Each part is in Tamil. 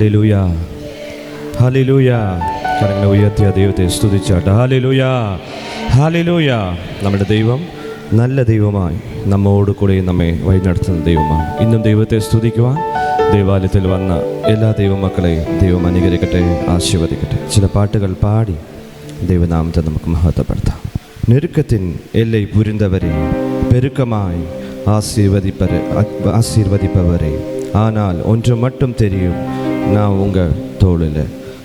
Hallelujah, hallelujah. കരങ്ങളെ ഉയർത്തിയ ദൈവത്തെ സ്തുതിച്ചാട്ടെ. Hallelujah, hallelujah. നമ്മുടെ ദൈവം നല്ല ദൈവമായി നമ്മോട് കൂടെ നമ്മെ വഴി നടത്തുന്ന ദൈവമാണ്. ഇന്നും ദൈവത്തെ സ്തുതിക്കുവാൻ ദേവാലയത്തിൽ വന്ന എല്ലാ ദൈവമക്കളെയും ദൈവം അനുഗ്രഹിക്കട്ടെ, ആശീർവദിക്കട്ടെ. ചില പാട്ടുകൾ പാടി ദൈവനാമത്തെ നമുക്ക് മഹത്വപ്പെടുത്താം. நெருக்கத்தின் எல்லை புரிந்தவரே, பெருக்கமாய் ஆசீர்வதிப்பவரே, ஆனால் ஒன்று மட்டும் தெரியும், நான் உங்கள் தோளில்.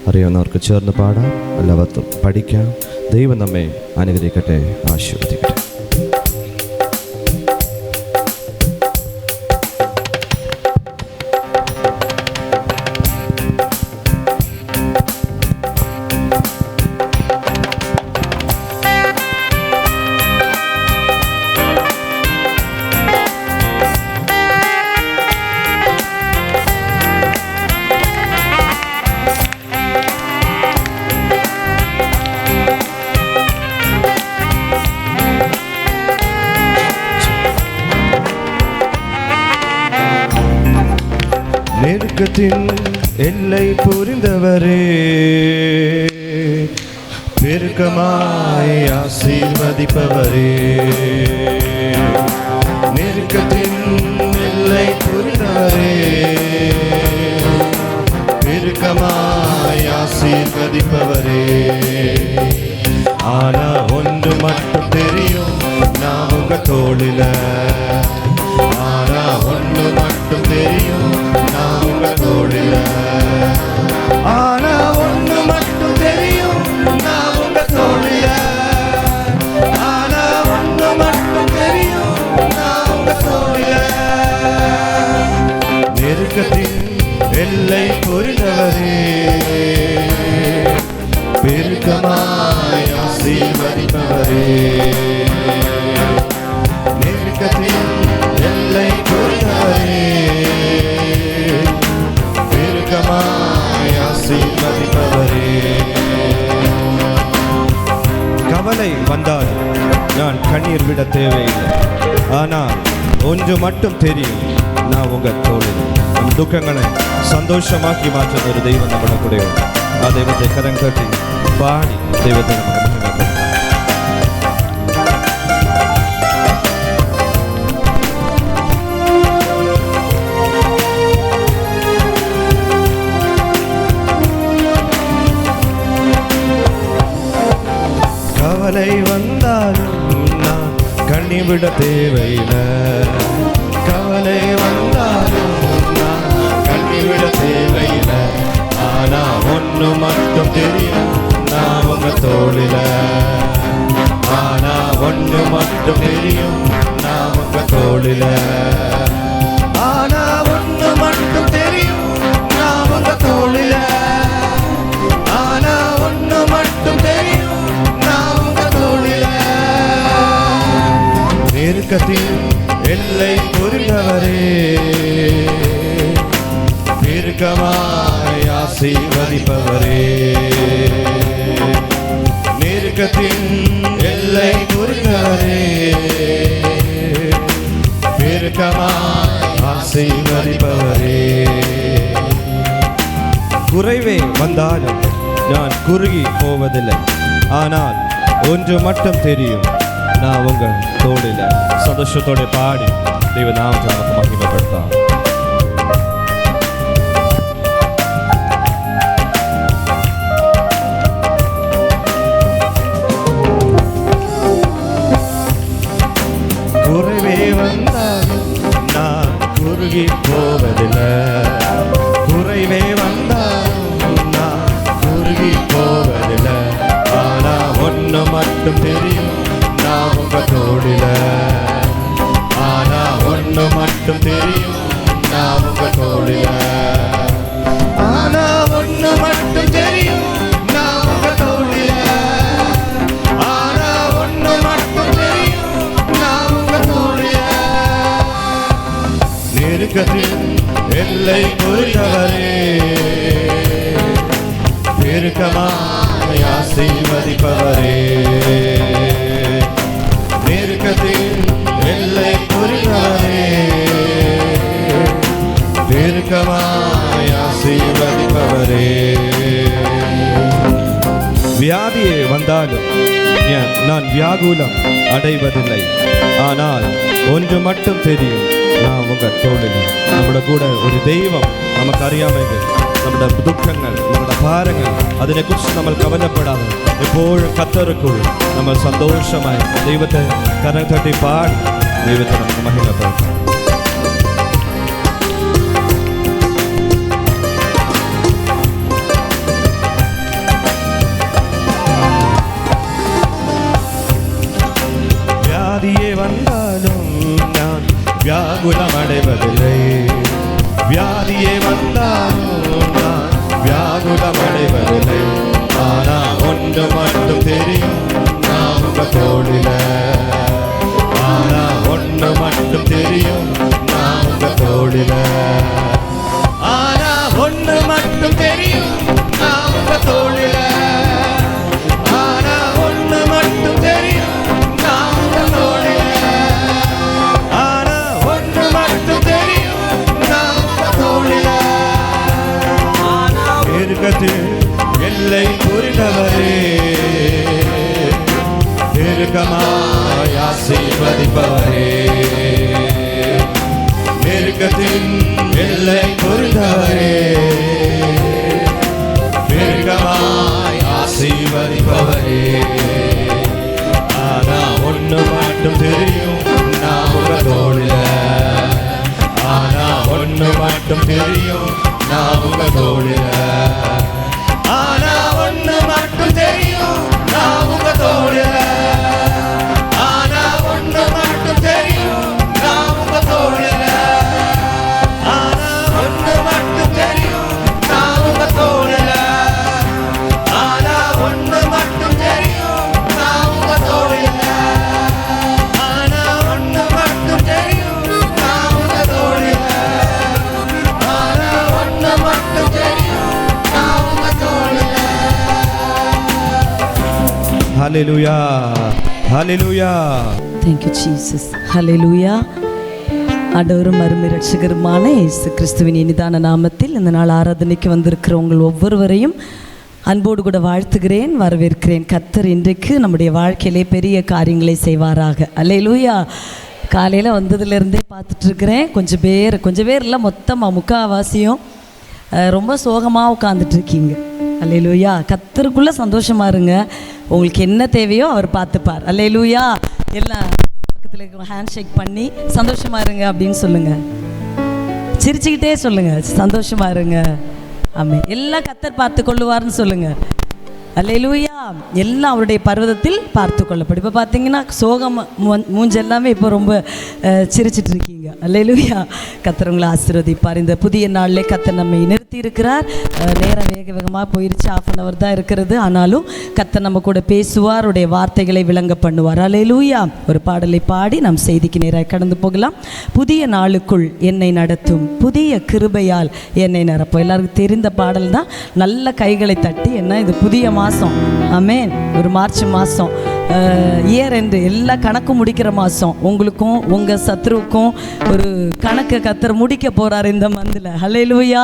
അറിയാവുന്നവർക്ക് ചേർന്ന് പാടാം, എല്ലാവർക്കും പഠിക്കാം. ദൈവം നമ്മെ അനുഗ്രഹിക്കട്ടെ, ആശീർവദിക്കട്ടെ. நெருக்கத்தின் எல்லை புரிந்தவரே, பெருக்கமாய் ஆசீர்வதிப்பவரே. நெருக்கத்தின் எல்லை புரிந்தவரே, பெருக்கமாய் ஆசீர்வதிப்பவரே. ஆனா ஒன்று மட்டும் தெரியும், நான் உங்க தோளில. ஆனா ஒன்று மட்டும் தெரியும், நான் உங்க தோளில. ஆனா ஒன்று மட்டும் தெரியும், நான் உங்க தோளில. ஆனா ஒன்று மட்டும் தெரியும், நான் உங்க தோளில. நெருக்கத்தின் எல்லை புரிந்தவரே, பெருக்கமாய் ஆசீர்வதிப்பவரே. நெருக்கத்தின் எல்லை புரிந்தவரே, பெருக்கமாய் ஆசீர்வதிப்பவரே. கவலை வந்தால் நான் கண்ணீர் விட தேவையில்லை, ஆனால் ஒன்று மட்டும் தெரியும், நான் உங்க தோளில். நம் துக்கங்களை சந்தோஷமாக்கி மாற்ற ஒரு தெய்வம் நம்மள கூட. ആ ദൈവത്തെ കരം കെട്ടി പാടി ദൈവത്തെ നമുക്ക് മഹിമപ്പെടുത്താം. கவலை வந்தாலும் நான் கண்ணீர் விட தேவையில்லை. கவலை வந்தாலும் நான் கண்ணீர் விட தேவையில்லை. ஆனா ஒன்று மட்டும் தெரியும், நான் உங்க தோளில. ஆனா ஒன்று மட்டும் தெரியும், நான் உங்க தோளில. ஆனா ஒன்று மட்டும் தெரியும், நான் உங்க தோளில. ஆனா ஒன்று மட்டும் தெரியும், நான் உங்க தோளில. நெருக்கத்தின் எல்லை புரிந்தவரே, பெருக்கமாய் ஆசீர்வதிப்பவரே. நெருக்கத்தின் எல்லை புரிந்தவரே, பெருக்கமாய் ஆசீர்வதிப்பவரே. குறைவே வந்தாலும் நான் குறுகி போவதில்லை, ஆனால் ஒன்று மட்டும் தெரியும், நான் உங்க தோளில. சந்தோஷத்தோட பாடி தெய்வ நாமத்தை நமக்கு மகிமைப்படுத்தாம். குறைவே வந்தாலும் நான் குறுகி போவதில்லை. குறைவே வந்தாலும் நான் குறுகி போவதில்லை. ஆனா ஒன்று மட்டும் தெரியும், நான் உங்க தோளில. ஆனா ஒன்று மட்டும் தெரியும், நான் உங்க தோளில. ஆனா ஒன்று மட்டும் தெரியும், நான் உங்க தோளில. ஆனா ஒன்று மட்டும் தெரியும், நான் உங்க தோளில. நெருக்கத்தின் எல்லை புரிந்தவரே, பெருக்கமாய் ஆசீர்வதிப்பவரே. நெருக்கத்தின் எல்லை புரிந்தவரே, பெருக்கமாய் ஆசீர்வதிப்பவரே. வந்தாலும் நான் வியாகுலம் அடைவதில்லை. ஆனால் ஒன்று மட்டும் தெரியும், நான் உங்கள் தோளில். നമ്മുടെ കൂടെ ഒരു ദൈവം നമുക്കറിയാമെങ്കിൽ നമ്മുടെ ദുഃഖങ്ങൾ, നമ്മുടെ ഭാരങ്ങൾ, അതിനെക്കുറിച്ച് നമ്മൾ കവലപ്പെടാതെ എപ്പോഴും കർത്തർക്കുൾ നമ്മൾ സന്തോഷമായി ദൈവത്തെ കരം തട്ടി പാടി ദൈവത്തെ നമുക്ക് മഹിമപ്പെടുത്താം. വ്യാധിയെ വന്നാലും ഞാൻ വ്യാകുലമടവതില്ലേ, വ്യാധിയെ വന്നാലും ഞാൻ വ്യാകുലമടവതില്ലേ. ആനാ ഒன்று மட்டும் தெரியும், நான் உங்க தோளில. ஆனா ஒன்று மட்டும் தெரியும், நான் உங்க தோளில. ஆனா ஒன்று மட்டும் தெரியும், நான் உங்க தோளில. ஆனா ஒன்று மட்டும் தெரியும், நான் உங்க தோளில. ஆனா ஒன்று மட்டும் தெரியும், நான் உங்க தோளில. பெருக்கத்தில் எல்லை புரிந்தவரே, பெருக்கமாய் ஆசீர்வதிப்பவரே, நெருக்கத்தின் எல்லை புரிந்தவரே, பெருக்கமாய் ஆசீர்வதிப்பவரே. ஆனா ஒன்று மட்டும் தெரியும், நான் உங்க தோளில. ஆனா ஒன்று மட்டும் தெரியும், நான் உங்க தோளில. ஆனா ஒன்று மட்டும் தெரியும், நான் உங்க தோளில. ஆனா ஒன்று மட்டும் தெரியும், நான் உங்க தோளில. ஆனா ஒன்று மட்டும் தெரியும், நான் உங்க தோளில. ஆனா ஒன்று மட்டும் தெரியும், நான் உங்க தோளில. ஆனா ஒன்று மட்டும் தெரியும், நான் உங்க தோளில. ஆனா ஒன்று மட்டும் தெரியும், நான் உங்க தோளில. ஹல்லேலூயா, ஹல்லேலூயா. Thank you Jesus. ஹல்லேலூயா. ஆண்டவரும் அருமை ரட்சகருமான இயேசு கிறிஸ்துவின் இனிதான நாமத்தில் இந்த நாள் ஆராதனைக்கு வந்திருக்கிற உங்கள் ஒவ்வொருவரையும் அன்போடு கூட வாழ்த்துகிறேன், வரவேற்கிறேன். கர்த்தர் இன்றைக்கு நம்முடைய வாழ்க்கையிலே பெரிய காரியங்களை செய்வாராக. அல்லேலூயா. காலையில் வந்ததுலேருந்தே பார்த்துட்ருக்கிறேன், கொஞ்சம் பேர் இல்லை, மொத்தமாக முக்கால்வாசியும் ரொம்ப சோகமாக உட்காந்துட்ருக்கீங்க. அல்லேலூயா. கர்த்தருக்குள்ளே சந்தோஷமாக இருங்க. உங்களுக்கு என்ன தேவையோ அவர் பார்த்துப்பார். அல்லேலூயா. எல்லாம் பக்கத்தில் ஹேண்ட் ஷேக் பண்ணி சந்தோஷமாக இருங்க அப்படின்னு சொல்லுங்கள். சிரிச்சுக்கிட்டே சொல்லுங்கள், சந்தோஷமாக இருங்க. ஆமென். எல்லாம் கர்த்தர் பார்த்து கொள்ளுவார்னு சொல்லுங்கள். அல்லேலூயா. எல்லாம் அவருடைய பர்வதத்தில் பார்த்து கொள்ளப்படும். இப்போ பார்த்தீங்கன்னா சோகம் மூஞ்செல்லாமே இப்போ ரொம்ப சிரிச்சிட்டு இருக்கீங்க. அல்லேலூயா. கர்த்தர் உங்களை ஆசீர்வதிப்பார். இந்த புதிய நாளிலே கர்த்தர் நம்மை நிறுத்தி இருக்கிறார். நேரம் வேகமாக போயிடுச்சு, 1/2 hour தான் இருக்கிறது. ஆனாலும் கர்த்தர் நம்ம கூட பேசுவார், அவருடைய வார்த்தைகளை விளங்க பண்ணுவார். அல்லேலூயா. ஒரு பாடலை பாடி நாம் செய்திக்கு நேராக கடந்து போகலாம். புதிய நாளுக்குள் என்னை நடத்தும், புதிய கிருபையால் என்னை நிரப்பும். எல்லாருக்கும் தெரிந்த பாடல் தான். நல்ல கைகளை தட்டி, என்ன இது புதிய மாதம். ஆமென். ஒரு மார்ச் மாதம், இயர் எண்டு, எல்லா கணக்கும் முடிக்கிற மாதம். உங்களுக்கும் உங்கள் சத்ருவுக்கும் ஒரு கணக்கு கர்த்தர் முடிக்க போகிறார் இந்த மந்தில். அல்லேலூயா,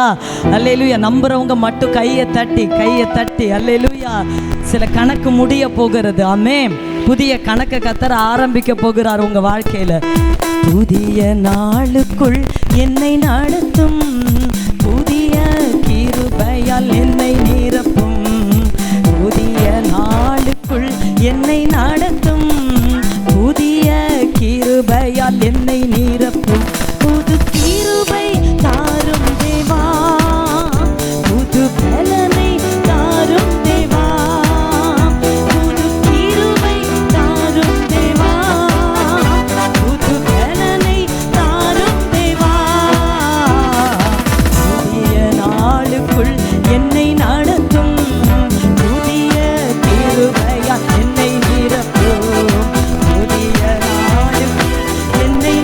அல்லேலூயா. நம்புறவங்க மட்டும் கையை தட்டி அல்லேலூயா. சில கணக்கு முடிய போகிறது. ஆமென். புதிய கணக்கை கர்த்தர் ஆரம்பிக்க போகிறார் உங்கள் வாழ்க்கையில். புதிய நாளுக்குள் என்னை நடத்தும், புதிய கிருபையால் என்னை நிரப்பும். புதிய நாளுக்குள் என்னை நடத்தும், புதிய கிருபையால் என்னை நிரப்பும். புது கிருபை தாரும் தேவா, புது பலனை தாரும் தேவா. புது கிருபை தாரும் தேவா, புது பலனை தாரும் தேவா. புதிய நாளுக்குள் என்னை நடத்தும், புதிய கிருபையால் என்னை நிரப்பும். புதிய நாளுக்குள் என்னை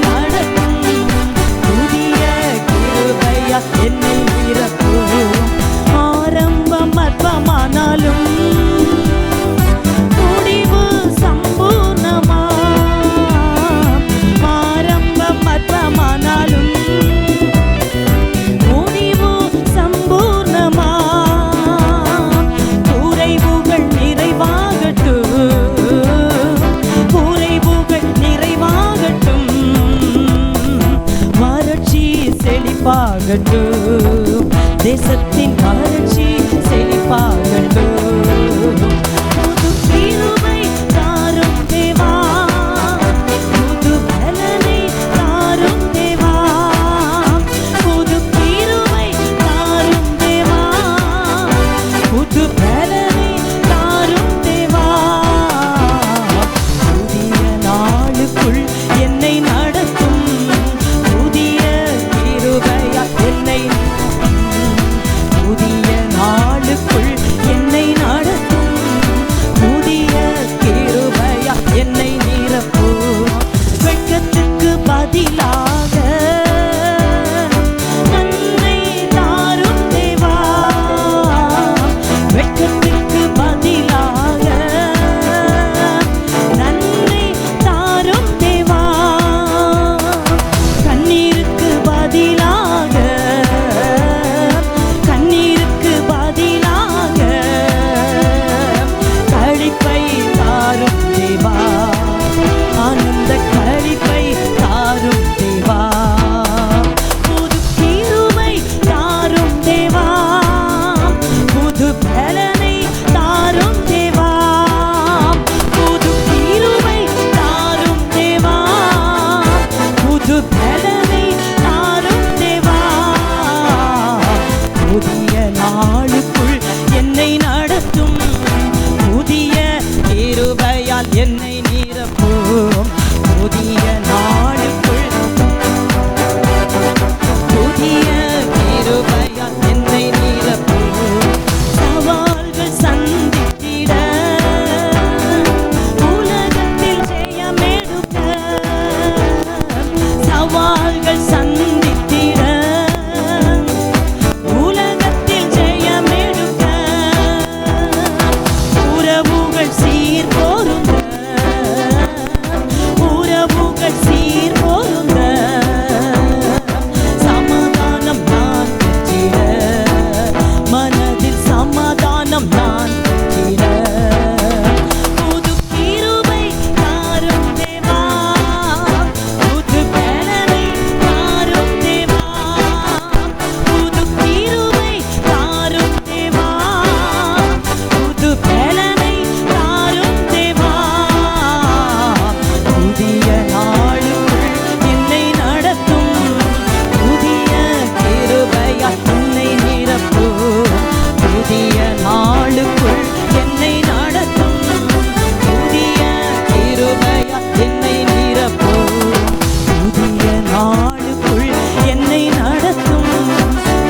நீங்கட்டும், தேசத்தின் வறட்சி செழிப்பாகட்டும். புது கிருபை தாரும் தேவா, புது பலனை தாரும் தேவா, புது கிருபை தாரும் தேவா, புது பலனை தாரும் தேவா. புதிய நாளுக்குள் என்னை நடத்தும், புதிய கிருபையா என்னை, புதிய நாளுக்குள் என்னை நடத்தும், புதிய கிருபையா என்னை நிரப்பும். வெட்கத்துக்கு பதிலாக நன்மை தாரும் தேவா, வெட்கத்துக்கு பதிலாக நன்மை தாரும் தேவா, கண்ணீருக்கு பதிலாக, கண்ணீருக்கு பதிலாக களிப்பை தாரும் தேவா, ஆனந்த களிப்பை தாரும் தேவா. புது கிருபை தாரும் தேவா, புது பலனை தாரும் தேவா, புது கிருபை தாரும் தேவா, புது பலனை தாரும் தேவா. புதிய நாளுக்குள் என்னை நடத்தும், புதிய கிருபையால் என்னை நிரப்பும். புதிய நாளுக்குள் புதிய கிருபையால் என்னை நிரப்பும். சவால்கள் சந்தித்திட உலகத்தில் ஜெயமெடுக்க, சவால்கள் சந்தித்திட உலகத்தில் ஜெயமெடுக்க, உறவுகள் சீர் பொருந்த, உறவுகள் சீர் பொருந்த, சமாதானம் நான் பெற்றிட, மனதில் சமாதானம் நான் பெற்றிட. புது கிருபை தாரும் தேவா, புது பலனை தாரும் தேவா, புது கிருபை தாரும் தேவா, புது பலனை தாரும் தேவா. புதிய நாளுக்குள் என்னை நடத்தும், புதிய கிருபையால் என்னை நிரப்பும். புதிய நாளுக்குள் என்னை நடத்தும், புதிய கிருபையால் என்னை நிரப்பும். புதிய நாளுக்குள் என்னை நடத்தும்,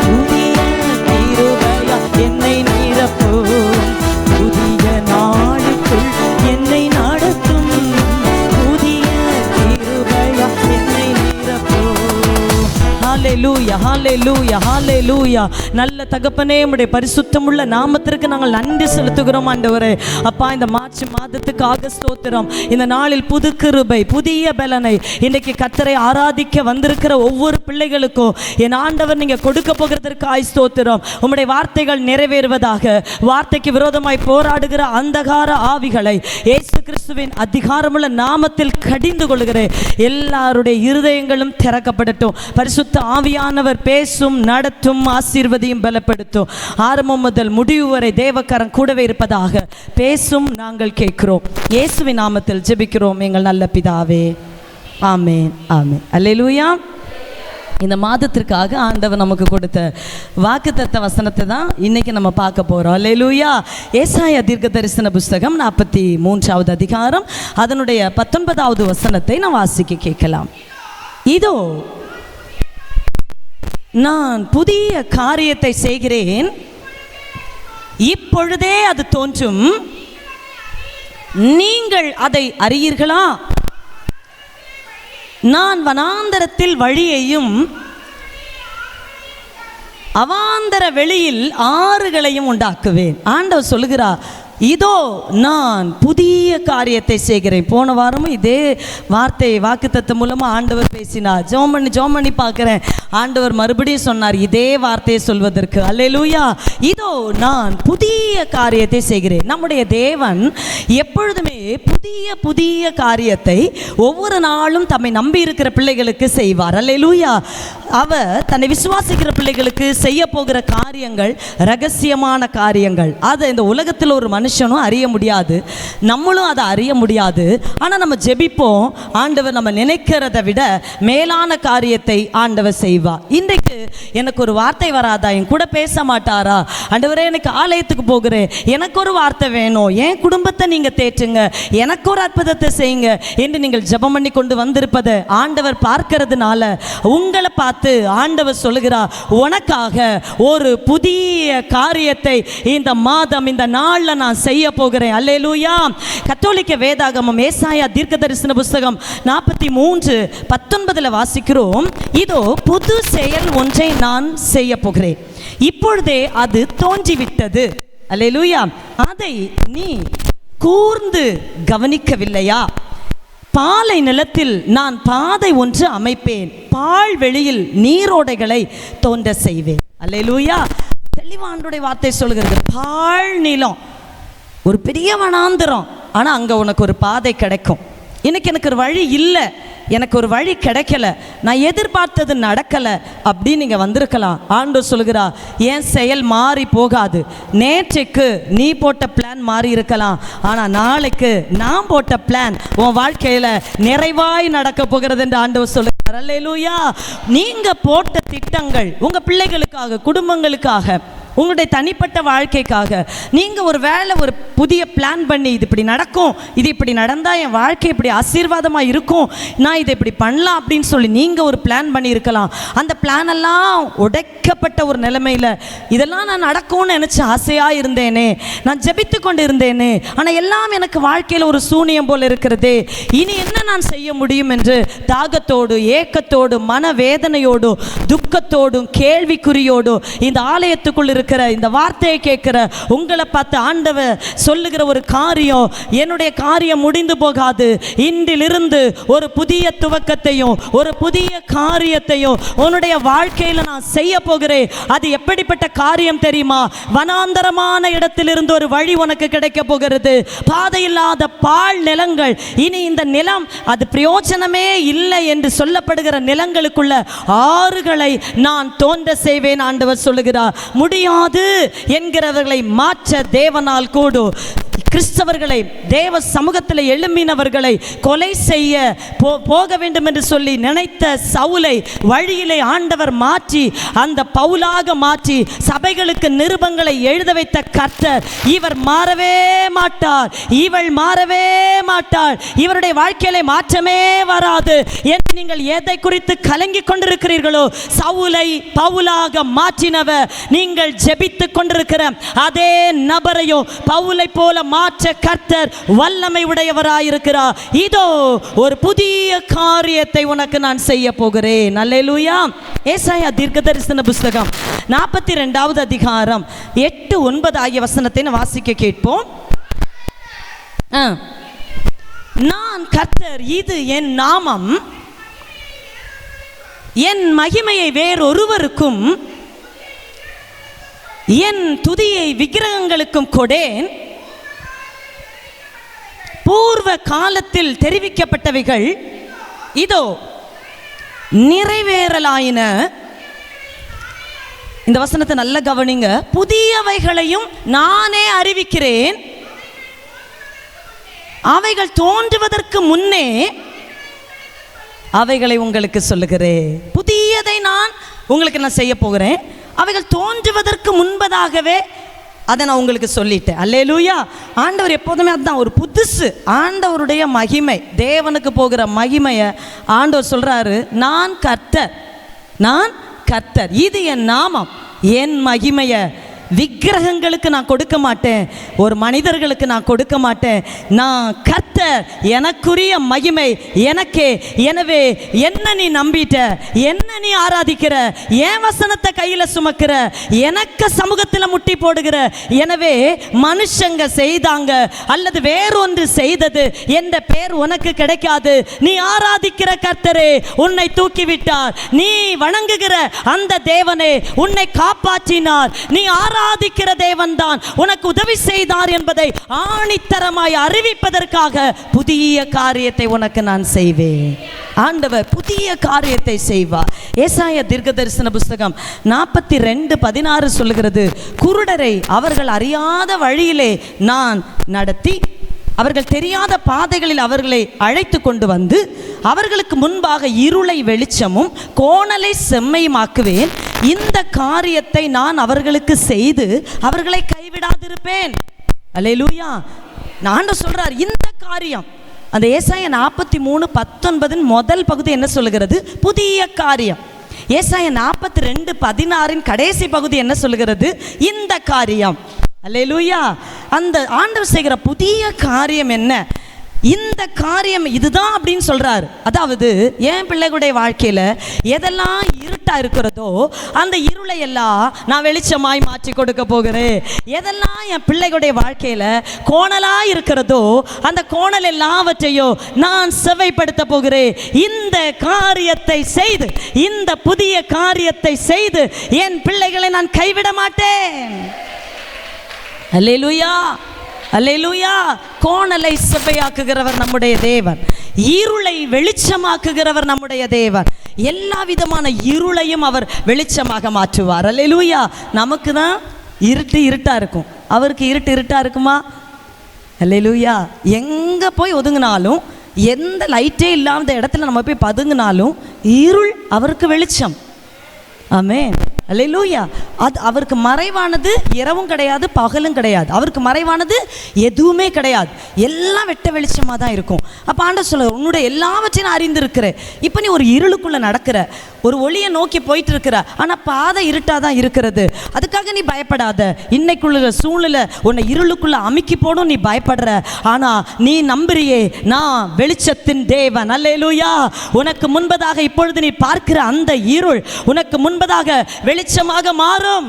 புதிய கிருபையால் என்னை நிரப்பும். புதிய நாளுக்குள் என்னை நடத்தும், புதிய கிருபையால் என்னை நிரப்பும். ஹல்லேலூயா, ஹல்லேலூயா, ஹல்லேலூயா. நல்ல தகப்பனே, உம்முடைய பரிசுத்தமுள்ள நாமத்திற்கு நாங்கள் நன்றி செலுத்துகிறோம் ஆண்டவரே. அப்பா, இந்த மார்ச் மாதத்துக்காக ஸ்தோத்திரம். இந்த நாளில் புது கிருபை, புதிய பலனை இன்றைக்கு கர்த்தரை ஆராதிக்க வந்திருக்கிற ஒவ்வொரு பிள்ளைகளுக்கும் என் ஆண்டவர் நீங்க கொடுக்க போகிறதற்காய் ஸ்தோத்திரம். உம்முடைய வார்த்தைகள் நிறைவேறுவதாக. வார்த்தைக்கு விரோதமாய் போராடுகிற அந்தகார ஆவிகளை இயேசு கிறிஸ்துவின் அதிகாரமுள்ள நாமத்தில் கடிந்து கொள்கிறேன். எல்லாருடைய இருதயங்களும் திறக்கப்படட்டும். பரிசுத்த ஆவியானவர் பேசும், நடத்தும், ஆசீர்வதியும், பலப்படுத்தும். ஆரம்பம் முதல் முடிவு வரை தேவக்கரம் கூடவே இருப்பதாக. பேசும், நாங்கள் கேட்கிறோம். இயேசுவின் நாமத்தில் ஜெபிக்கிறோம் எங்கள் நல்ல பிதாவே, ஆமென், ஆமென். அல்லேலூயா. இந்த மாதத்திற்காக ஆண்டவர் நமக்கு கொடுத்த வாக்குத்தத்த வசனத்தை தான் இன்னைக்கு நம்ம பார்க்க போகிறோம். அல்லேலூயா. ஏசாயா தீர்க்க தரிசன புஸ்தகம் 43வது அதிகாரம் அதனுடைய 19வது வசனத்தை நான் வாசிக்க கேட்கலாம். இதோ நான் புதிய காரியத்தை செய்கிறேன், இப்பொழுதே அது தோன்றும், நீங்கள் அதை அறியீர்களா? நான் வனாந்தரத்தில் வழியையும் அவாந்தர வெளியில் ஆறுகளையும் உண்டாக்குவேன். ஆண்டவர் சொல்லுகிறார், இதோ நான் புதிய காரியத்தை செய்கிறேன். போன வாரமும் இதே வார்த்தையை வாக்குத்தத்தம் மூலமாக ஆண்டவர் பேசினார். ஜெபம் பண்ணி பார்க்குறேன். ஆண்டவர் மறுபடியும் சொன்னார் இதே வார்த்தையை சொல்வதற்கு. அல்லேலூயா. இதோ நான் புதிய காரியத்தை செய்கிறேன். நம்முடைய தேவன் எப்பொழுதுமே புதிய காரியத்தை ஒவ்வொரு நாளும் தம்மை நம்பி இருக்கிற பிள்ளைகளுக்கு செய்வார். அல்லேலூயா. அவர் தன்னை விசுவாசிக்கிற பிள்ளைகளுக்கு செய்ய போகிற காரியங்கள் ரகசியமான காரியங்கள். அதை இந்த உலகத்தில் ஒரு மனுஷனும் அறிய முடியாது, நம்மளும் அதை அறிய முடியாது. ஆனால் நம்ம ஜெபிப்போம், ஆண்டவர் நம்ம நினைக்கிறத விட மேலான காரியத்தை ஆண்டவர் செய்வார். இன்றைக்கு எனக்கு ஒரு வார்த்தை வராதா, என் கூட பேச மாட்டாரா, ஆண்டவரே எனக்கு ஆலயத்துக்கு போகிறேன், எனக்கு ஒரு வார்த்தை வேணும், என் குடும்பத்தை நீங்கள் தேற்றுங்க, எனக்கு ஒரு அற்புதத்தை செய்யுங்க என்று நீங்கள் ஜெபம் பண்ணி கொண்டு வந்திருப்பதை ஆண்டவர் பார்க்கிறதுனால உங்களை பார்த்து ஆண்டவர் சொல்லுகிறார், உனக்காக ஒரு புதிய காரியத்தை இந்த மாதம் இந்த நாளில் நான் செய்ய போகிறேன். அல்லேலூயா. கத்தோலிக்க வேதாகமம் ஏசாயா தீர்க்கதரிசன புஸ்தகம் 43:19 வாசிக்கிறோம். இதோ புது செயல் ஒன்றை நான் செய்ய போகிறேன், இப்பொழுதே அது தோன்றிவிட்டது. அல்லேலூயா. அதை நீ கூர்ந்து கவனிக்கவில்லையா? பாலை நிலத்தில் நான் பாதை ஒன்று அமைப்பேன், பால்வெளியில் நீரோடைகளை தோன்ற செய்வேன். அல்லேலூயா. தெளிவாண்டுடைய வார்த்தை சொல்கிறது. பால் நிலம், ஒரு பெரிய வனாந்திரம், ஆனால் அங்கே உனக்கு ஒரு பாதை கிடைக்கும். இன்னைக்கு எனக்கு ஒரு வழி இல்லை, எனக்கு ஒரு வழி கிடைக்கல, நான் எதிர்பார்த்தது நடக்கலை அப்படின்னு நீங்கள் வந்திருக்கலாம். ஆண்டவர் சொல்கிறா, என் செயல் மாறி போகாது. நேற்றைக்கு நீ போட்ட பிளான் மாறி இருக்கலாம், ஆனால் நாளைக்கு நான் போட்ட பிளான் உன் வாழ்க்கையில் நிறைவாய் நடக்க போகிறது என்று ஆண்டவர் சொல்லுகிறார். அல்லேலூயா. நீங்கள் போட்ட திட்டங்கள் உங்கள் பிள்ளைகளுக்காக, குடும்பங்களுக்காக, உங்களுடைய தனிப்பட்ட வாழ்க்கைக்காக நீங்கள் ஒரு வேளை ஒரு புதிய பிளான் பண்ணி இது இப்படி நடக்கும், இது இப்படி நடந்தால் என் வாழ்க்கை இப்படி ஆசீர்வாதமாக இருக்கும், நான் இதை இப்படி பண்ணலாம் அப்படின்னு சொல்லி நீங்கள் ஒரு பிளான் பண்ணியிருக்கலாம். அந்த பிளான் எல்லாம் உடைக்கப்பட்ட ஒரு நிலைமையில் இதெல்லாம் நான் நடக்கும்னு நினச்சி ஆசையாக இருந்தேனே, நான் ஜெபித்து கொண்டு இருந்தேனே, ஆனால் எல்லாம் எனக்கு வாழ்க்கையில் ஒரு சூனியம் போல் இருக்கிறதே, இனி என்ன நான் செய்ய முடியும் என்று தாகத்தோடு, ஏக்கத்தோடு, மனவேதனையோடு, துக்கத்தோடும், கேள்விக்குறியோடு இந்த ஆலயத்துக்குள் இருக்கிற இந்த வார்த்தையை கேட்கிற உங்களை பார்த்து ஆண்டவர் சொல்லுகிற ஒரு காரியம், என்னுடைய காரியம் முடிந்து போகாது, இன்றிலிருந்து ஒரு புதிய துவக்கத்தையும் ஒரு புதிய காரியத்தையும் உன்னுடைய வாழ்க்கையில் நான் செய்ய போகிறேன். அது எப்படிப்பட்ட காரியம் தெரியுமா? வனாந்தரமான இடத்திலிருந்து ஒரு வழி உனக்கு கிடைக்க போகிறது. பாதையில்லாத பால் நிலங்கள், இனி இந்த நிலம் அது பிரயோஜனமே இல்லை என்று சொல்லப்படுகிற நிலங்களுக்குள்ள ஆறுகளை நான் தோன்ற செய்வேன் ஆண்டவர் சொல்லுகிறார். முடியாது என்கிறவர்களை மாற்ற தேவனால் கூடும். கிறிஸ்தவர்களை, தேவ சமூகத்தில் எழும்பினவர்களை கொலை செய்ய போக வேண்டும் என்று சொல்லி நினைத்த சவுலை வழியிலே ஆண்டவர் மாற்றி அந்த பவுலாக மாற்றி சபைகளுக்கு நிருபங்களை எழுத வைத்த கர்த்தர், இவர் மாறவே மாட்டார், இவள் மாறவே மாட்டாள், இவருடைய வாழ்க்கையிலே மாற்றமே வராது என்று நீங்கள் எதை குறித்து கலங்கி கொண்டிருக்கிறீர்களோ, சவுலை பவுலாக மாற்றினவர் நீங்கள் ஜெபித்து கொண்டிருக்கிற அதே நபரையும் பவுலை போல மாற்ற கர்த்தர் வல்லமை உடையவராயிருக்கிறார். இதோ ஒரு புதிய காரியத்தை உனக்கு நான் செய்ய போகிறேன். அல்லேலூயா. ஏசாயா தீர்க்கதரிசன புஸ்தகம் 42வது அதிகாரம் 8-9 ஆகிய வசனத்தை வாசிக்க கேட்போம். நான் கர்த்தர், இது என் நாமம், என் மகிமையை வேறொருவருக்கும் என் துதியை விக்கிரகங்களுக்கும் கொடேன். பூர்வ காலத்தில் தெரிவிக்கப்பட்டவைகள் இதோ நிறைவேறலாயின. இந்த வசனத்தை நல்ல கவனிங்க. புதியவைகளையும் நானே அறிவிக்கிறேன், அவைகள் தோன்றுவதற்கு முன்னே அவைகளை உங்களுக்கு சொல்லுகிறேன். புதியதை நான் உங்களுக்கு செய்ய போகிறேன், அவைகள் தோன்றுவதற்கு முன்பதாகவே அதை நான் உங்களுக்கு சொல்லிட்டேன். அல்லேலூயா. ஆண்டவர் எப்போதுமே அதுதான், ஒரு புதுசு. ஆண்டவருடைய மகிமை, தேவனுக்கு போகிற மகிமையை ஆண்டவர் சொல்கிறாரு, நான் கர்த்தர், நான் கர்த்தர், இது என் நாமம், என் மகிமையை விக்கிரகங்களுக்கு நான் கொடுக்க மாட்டேன், ஒரு மனிதர்களுக்கு நான் கொடுக்க மாட்டேன். நான் கர்த்தர், எனக்குரிய மகிமை எனக்கே. எனவே என்ன நீ நம்பிட்ட, என்ன நீ ஆராதிக்கிற, என் வசனத்தை கையில் சுமக்கிற, எனக்கு சமூகத்தில் முட்டி போடுகிற. எனவே மனுஷங்க செய்தாங்க அல்லது வேறொன்று செய்தது என்ற பேர் உனக்கு கிடைக்காது. நீ ஆராதிக்கிற கர்த்தரே உன்னை தூக்கிவிட்டார். நீ வணங்குகிற அந்த தேவனே உன்னை காப்பாற்றினார். நீ ஆராதிக்கிற தேவன் தான் உனக்கு உதவி செய்தார் என்பதை ஆணித்தரமாய் அறிவிப்பதற்காக புதிய காரியத்தை உனக்கு நான் செய்வேன். ஆண்டவர் புதிய காரியத்தை செய்வார். ஏசாயா தீர்க்கதரிசன புஸ்தகம் 42:16 சொல்லுகிறது, குருடரை அவர்கள் அறியாத வழியிலே நான் நடத்தி அவர்கள் தெரியாத பாதைகளில் அவர்களை அழைத்து கொண்டு வந்து அவர்களுக்கு முன்பாக இருளை வெளிச்சமும் கோணலை செம்மையுமாக்குவேன். இந்த காரியத்தை நான் அவர்களுக்கு செய்து அவர்களை கைவிடாதிருப்பேன். அல்லேலூயா. ஆண்டவர் சொல்றார் இந்த காரியம். அந்த ஏசாயா 43:19 முதல் பகுதி என்ன சொல்லுகிறது? புதிய காரியம். ஏசாயா 42:16 கடைசி பகுதி என்ன சொல்லுகிறது? இந்த காரியம். அல்லேலூயா. அந்த ஆண்டவர் செய்கிற புதிய காரியம் என்ன? இந்த காரியம் இதுதான் அப்படின்னு சொல்றாரு. அதாவது என் பிள்ளைகளுடைய வாழ்க்கையில எதெல்லாம் இருட்டா இருக்கிறதோ அந்த இருளை எல்லாம் நான் வெளிச்சமாய் மாற்றி கொடுக்க போகிறேன். எதெல்லாம் என் பிள்ளைகளுடைய வாழ்க்கையில கோணலா இருக்கிறதோ அந்த கோணல் எல்லாவற்றையும் நான் செவ்வைப்படுத்த போகிறேன். இந்த காரியத்தை செய்து, இந்த புதிய காரியத்தை செய்து என் பிள்ளைகளை நான் கைவிட மாட்டேன். அல்லேலூயா, அல்லேலூயா. கோணலை செவ்வையாக்குகிறவர் நம்முடைய தேவன், இருளை வெளிச்சமாக்குகிறவர் நம்முடைய தேவன். எல்லா விதமான இருளையும் அவர் வெளிச்சமாக மாற்றுவார். அல்லேலூயா. நமக்கு தான் இருட்டா இருக்கும், அவருக்கு இருட்டா இருக்குமா? அல்லேலூயா. எங்கே போய் ஒதுங்கினாலும், எந்த லைட்டே இல்லாத இடத்துல நம்ம போய் பதுங்கினாலும் இருள் அவருக்கு வெளிச்சம். ஆமென். அல்லேலூயா. அது அவருக்கு மறைவானது இரவும் கிடையாது, பகலும் கிடையாது. அவருக்கு மறைவானது எதுவுமே கிடையாது. எல்லாம் வெட்ட வெளிச்சமாக தான் இருக்கும். அப்போ ஆண்டவர் சொல்ல, உன்னுடைய எல்லாவற்றையும் நான் அறிந்திருக்கிற. இப்போ நீ ஒரு இருளுக்குள்ளே நடக்கிற, ஒரு ஒளியை நோக்கி போயிட்டு இருக்கிற, ஆனால் பாதை இருட்டாக தான் இருக்கிறது. அதுக்காக நீ பயப்படாத. இன்னைக்குள்ள சூழ்நிலை உன்னை இருளுக்குள்ளே அமுக்கி போடும், நீ பயப்படுற. ஆனால் நீ நம்புறியே, நான் வெளிச்சத்தின் தேவன். அல்லேலூயா. உனக்கு முன்பதாக இப்பொழுது நீ பார்க்கிற அந்த இருள் உனக்கு முன்பதாக வெளிச்சமாக மாறும்.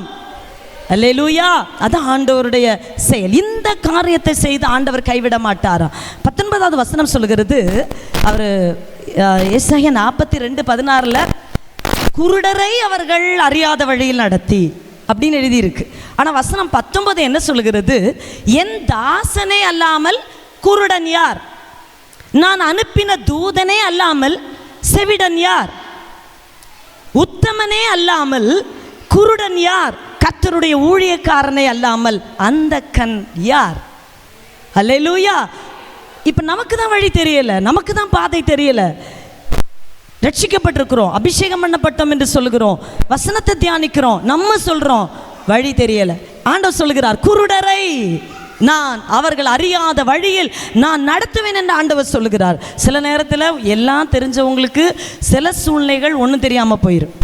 அல்லேலூயா. அதான் ஆண்டவருடைய செயல். இந்த காரியத்தை செய்து ஆண்டவர் கைவிட மாட்டாரா? 19வது வசனம் சொல்லுகிறது, அவர் ஏசாயா 42:16 குருடரை அவர்கள் அறியாத வழியில் நடத்தி அப்படின்னு எழுதியிருக்கு. ஆனால் வசனம் 19 என்ன சொல்லுகிறது? என் தாசனே அல்லாமல் குருடன் யார்? நான் அனுப்பின தூதனே அல்லாமல் செவிடன் யார்? உத்தமனே அல்லாமல் குருடன் யார்? கர்த்தருடைய ஊழியக்காரனை அல்லாமல் அந்த கண் யார்? அல்லேலூயா. இப்போ நமக்கு தான் வழி தெரியல, நமக்கு தான் பாதை தெரியல. ரட்சிக்கப்பட்டிருக்கிறோம், அபிஷேகம் பண்ணப்பட்டோம் என்று சொல்லுகிறோம், வசனத்தை தியானிக்கிறோம், நம்ம சொல்றோம், வழி தெரியல. ஆண்டவர் சொல்லுகிறார், குருடரை நான் அவர்கள் அறியாத வழியில் நான் நடத்துவேன் என்று ஆண்டவர் சொல்லுகிறார். சில நேரத்தில் எல்லாம் தெரிஞ்சவங்களுக்கு சில சூழ்நிலைகள் ஒன்றும் தெரியாமல் போயிடும்.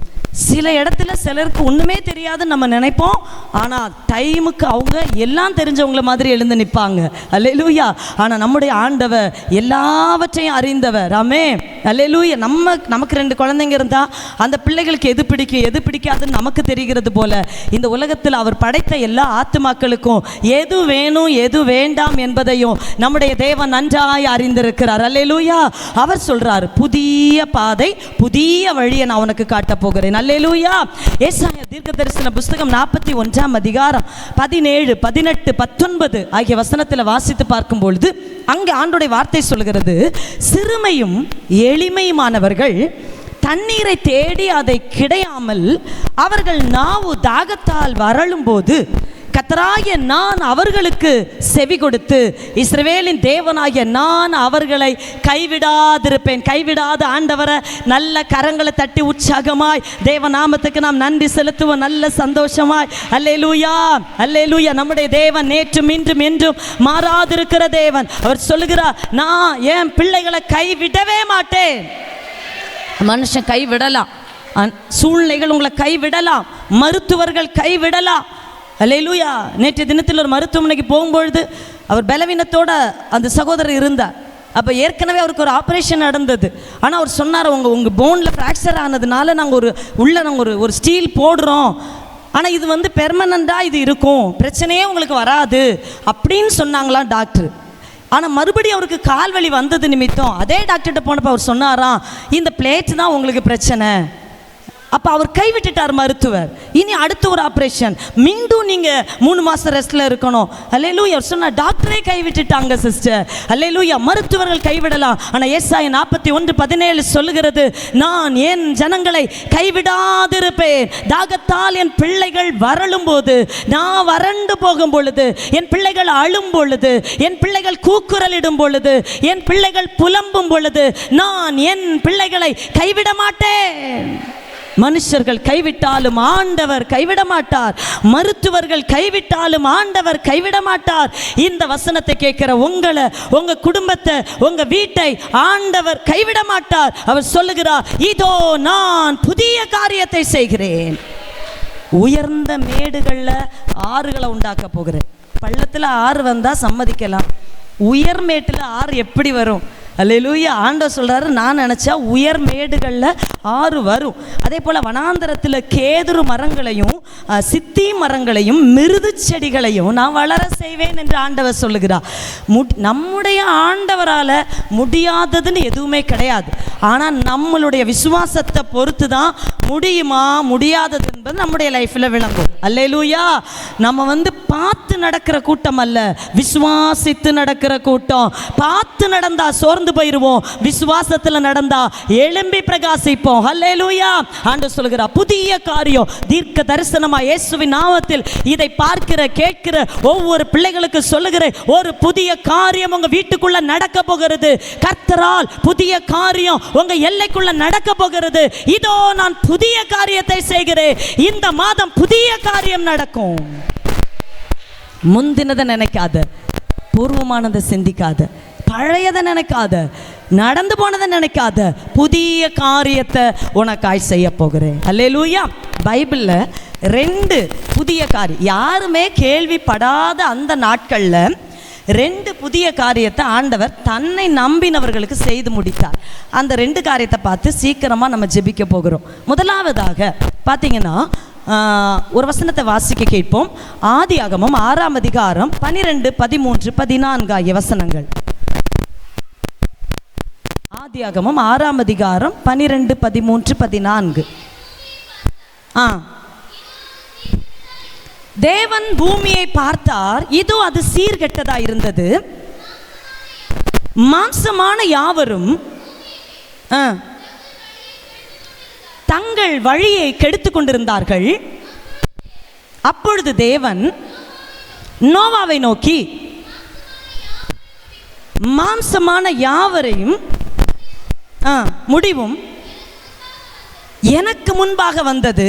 சில இடத்துல சிலருக்கு ஒன்றுமே தெரியாது நம்ம நினைப்போம். ஆனால் டைமுக்கு அவங்க எல்லாம் தெரிஞ்சவங்கள மாதிரி எழுந்து நிற்பாங்க. அல்லேலூயா. ஆனால் நம்முடைய ஆண்டவர் எல்லாவற்றையும் அறிந்தவர். ஆமே. அல்லேலூயா. நமக்கு 2 குழந்தைங்க இருந்தால் அந்த பிள்ளைகளுக்கு எது பிடிக்கும் எது பிடிக்காதுன்னு நமக்கு தெரிகிறது போல இந்த உலகத்தில் அவர் படைத்த எல்லா ஆத்துமாக்களுக்கும் எது வேணும் எது வேண்டாம் என்பதையும் நம்முடைய தேவன் நன்றாய் அறிந்திருக்கிறார். அல்லேலூயா. அவர் சொல்றார், புதிய பாதை புதிய வழியை நான் உனக்கு காட்டப் போகிறேன். அல்லேலூயா. ஏசாயா தீர்க்கதரிசன புஸ்தகம் 41ஆம் அதிகாரம் 17, 18, 19 ஆகிய வசனத்தில் வாசித்து பார்க்கும் பொழுது அங்கே ஆண்டோடைய வார்த்தை சொல்கிறது, சிறுமையும் எளிமையுமானவர்கள் தண்ணீரை தேடி அதை கிடையாமல் அவர்கள் நாவு தாகத்தால் வரலும் போது கர்த்தராகிய நான் அவர்களுக்கு செவி கொடுத்து இஸ்ரவேலின் தேவனாகிய நான் அவர்களை கைவிடாதிருப்பேன். கைவிடாத ஆண்டவரை நல்ல கரங்களை தட்டி உற்சாகமாய் தேவநாமத்துக்கு நாம் நன்றி செலுத்துவோம், நல்ல சந்தோஷமாய். அல்லேலூயா, அல்லேலூயா. நம்முடைய தேவன் நேற்றும் இன்றும் என்றும் மாறாதிருக்கிற தேவன். அவர் சொல்லுகிறார், நான் என் பிள்ளைகளை கைவிடவே மாட்டேன். மனுஷன் கைவிடலாம், சூழ்நிலைகள் உங்களை கைவிடலாம், மருத்துவர்கள் கைவிடலாம், அல்லேலூயா. நேற்று தினத்தில் ஒரு மருத்துவமனைக்கு போகும்பொழுது அவர் பலவீனத்தோட அந்த சகோதரர் இருந்தார். அப்போ ஏற்கனவே அவருக்கு ஒரு ஆப்ரேஷன் நடந்தது. ஆனால் அவர் சொன்னார், உங்கள் போனில் ஃப்ராக்சர் ஆனதுனால நாங்கள் ஒரு ஸ்டீல் போடுறோம், ஆனால் இது வந்து பெர்மனண்ட்டாக இது இருக்கும், பிரச்சனையே உங்களுக்கு வராது அப்படின்னு சொன்னாங்களாம் டாக்டர். ஆனால் மறுபடியும் அவருக்கு கால்வலி வந்தது நிமித்தம் அதே டாக்டர்கிட்ட போனப்போ அவர் சொன்னாராம், இந்த பிளேட் தான் உங்களுக்கு பிரச்சனை. அப்போ அவர் கைவிட்டுட்டார் மருத்துவர். இனி அடுத்த ஒரு ஆப்ரேஷன், மீண்டும் நீங்கள் 3 மாதம் ரெஸ்ட்டில் இருக்கணும். அல்லேலூயா. சொன்னார், டாக்டரே கைவிட்டுட்டாங்க சிஸ்டர். அல்லேலூயா. மருத்துவர்கள் கைவிடலாம், ஆனால் ஏசாயா 41:17 சொல்லுகிறது, நான் என் ஜனங்களை கைவிடாதிருப்பேன். தாகத்தால் என் பிள்ளைகள் வறளும் போது, நான் வறண்டு போகும் பொழுது, என் பிள்ளைகள் அழும் பொழுது, என் பிள்ளைகள் கூக்குரலிடும் பொழுது, என் பிள்ளைகள் புலம்பும் பொழுது, நான் என் பிள்ளைகளை கைவிட மாட்டேன். மனுஷர்கள் கைவிட்டாலும் ஆண்டவர் கைவிட மாட்டார். மருத்துவர்கள் கைவிட்டாலும் ஆண்டவர் கைவிட மாட்டார். இந்த வசனத்தை கேட்கிற உங்களை, உங்க குடும்பத்தை, உங்க வீட்டை ஆண்டவர் கைவிட மாட்டார். அவர் சொல்லுகிறார், இதோ நான் புதிய காரியத்தை செய்கிறேன். உயர்ந்த மேடுகளில் ஆறுகளை உண்டாக்க போகிறேன். பள்ளத்தில் ஆறு வந்தால் சம்மதிக்கலாம், உயர்மேட்டில் ஆறு எப்படி வரும்? அல்லேலூயா. ஆண்டவர் சொல்கிறாரு, நான் நினச்சா உயர் மேடுகளில் ஆறு வரும். அதே போல் வனாந்தரத்தில் கேதுரு மரங்களையும் சித்தி மரங்களையும் மிருது செடிகளையும் நான் வளர செய்வேன் என்று ஆண்டவர் சொல்லுகிறார். நம்முடைய ஆண்டவரால் முடியாததுன்னு எதுவுமே கிடையாது. ஆனால் நம்மளுடைய விசுவாசத்தை பொறுத்து தான் முடியுமா முடியாதது என்பது நம்முடைய லைஃப்பில் விளங்கும். அல்லேலூயா. நம்ம வந்து பார்த்து நடக்கிற கூட்டம் அல்ல, விசுவாசித்து நடக்கிற கூட்டம். பார்த்து நடந்தா சோர்ந்து போயிருவோம், விசுவாசத்தில் நடந்தா எழும்பி பிரகாசிப்போம். ஹல்லேலூயா. ஆண்டவர் சொல்கிறார், புதிய காரியம். தீர்க்க தரிசனமா இயேசுவின் நாமத்தில் இதை பார்க்கிற கேட்கிற ஒவ்வொரு பிள்ளைகளுக்கு சொல்லுகிற ஒரு புதிய காரியம் உங்க வீட்டுக்குள்ள நடக்க போகிறது. கர்த்தரால் புதிய காரியம் உங்க எல்லைக்குள்ள நடக்க போகிறது. இதோ நான் புதிய காரியத்தை செய்கிறேன். இந்த மாதம் புதிய காரியம் நடக்கும். முந்தினதை நினைக்காத, பூர்வமானதை சிந்திக்காத, பழையதை நினைக்காத, நடந்து போனதை நினைக்காத, புதிய காரியத்தை உனக்காய் செய்ய போகிறேன். அல்லேலூயா. பைபிளில் 2 புதிய காரியம், யாருமே கேள்விப்படாத அந்த நாட்களில் 2 புதிய காரியத்தை ஆண்டவர் தன்னை நம்பினவர்களுக்கு செய்து முடித்தார். அந்த 2 காரியத்தை பார்த்து சீக்கிரமாக நம்ம ஜெபிக்க போகிறோம். முதலாவதாக பார்த்தீங்கன்னா, ஒரு வசனத்தை வாசிக்க கேட்போம். ஆதியாகமம் 6ஆம் அதிகாரம் 12, 13, 14 ஆகிய வசனங்கள். ஆதியாகமம் 6ஆம் அதிகாரம் 12, 13, 14. தேவன் பூமியை பார்த்தார், இதோ அது சீர்கெட்டதா இருந்தது, மாம்சமான யாவரும் தங்கள் வழியை கெடுத்து கொண்டிருந்தார்கள். அப்பொழுது தேவன் நோவாவை நோக்கி, மாம்சமான யாவரையும் முடிவும் எனக்கு முன்பாக வந்தது,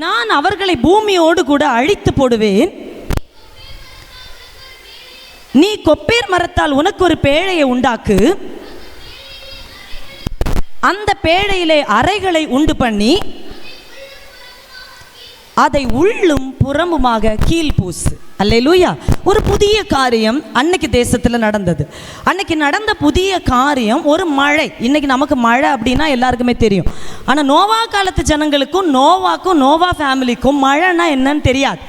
நான் அவர்களை பூமியோடு கூட அழித்து போடுவேன். நீ கொப்பேர் மரத்தால் உனக்கு ஒரு பேழையை உண்டாக்கு, அந்த பேழையிலே அறைகளை உண்டு பண்ணி அதை உள்ளும் புறமுமாக கீழ் பூசு. அல்லேலூயா. ஒரு புதிய காரியம் அன்னைக்கு தேசத்தில் நடந்தது. அன்னைக்கு நடந்த புதிய காரியம் ஒரு மழை. இன்னைக்கு நமக்கு மழை அப்படின்னா எல்லாருக்குமே தெரியும். ஆனால் நோவா காலத்து ஜனங்களுக்கும் நோவாக்கும் நோவா ஃபேமிலிக்கும் மழைன்னா என்னன்னு தெரியாது.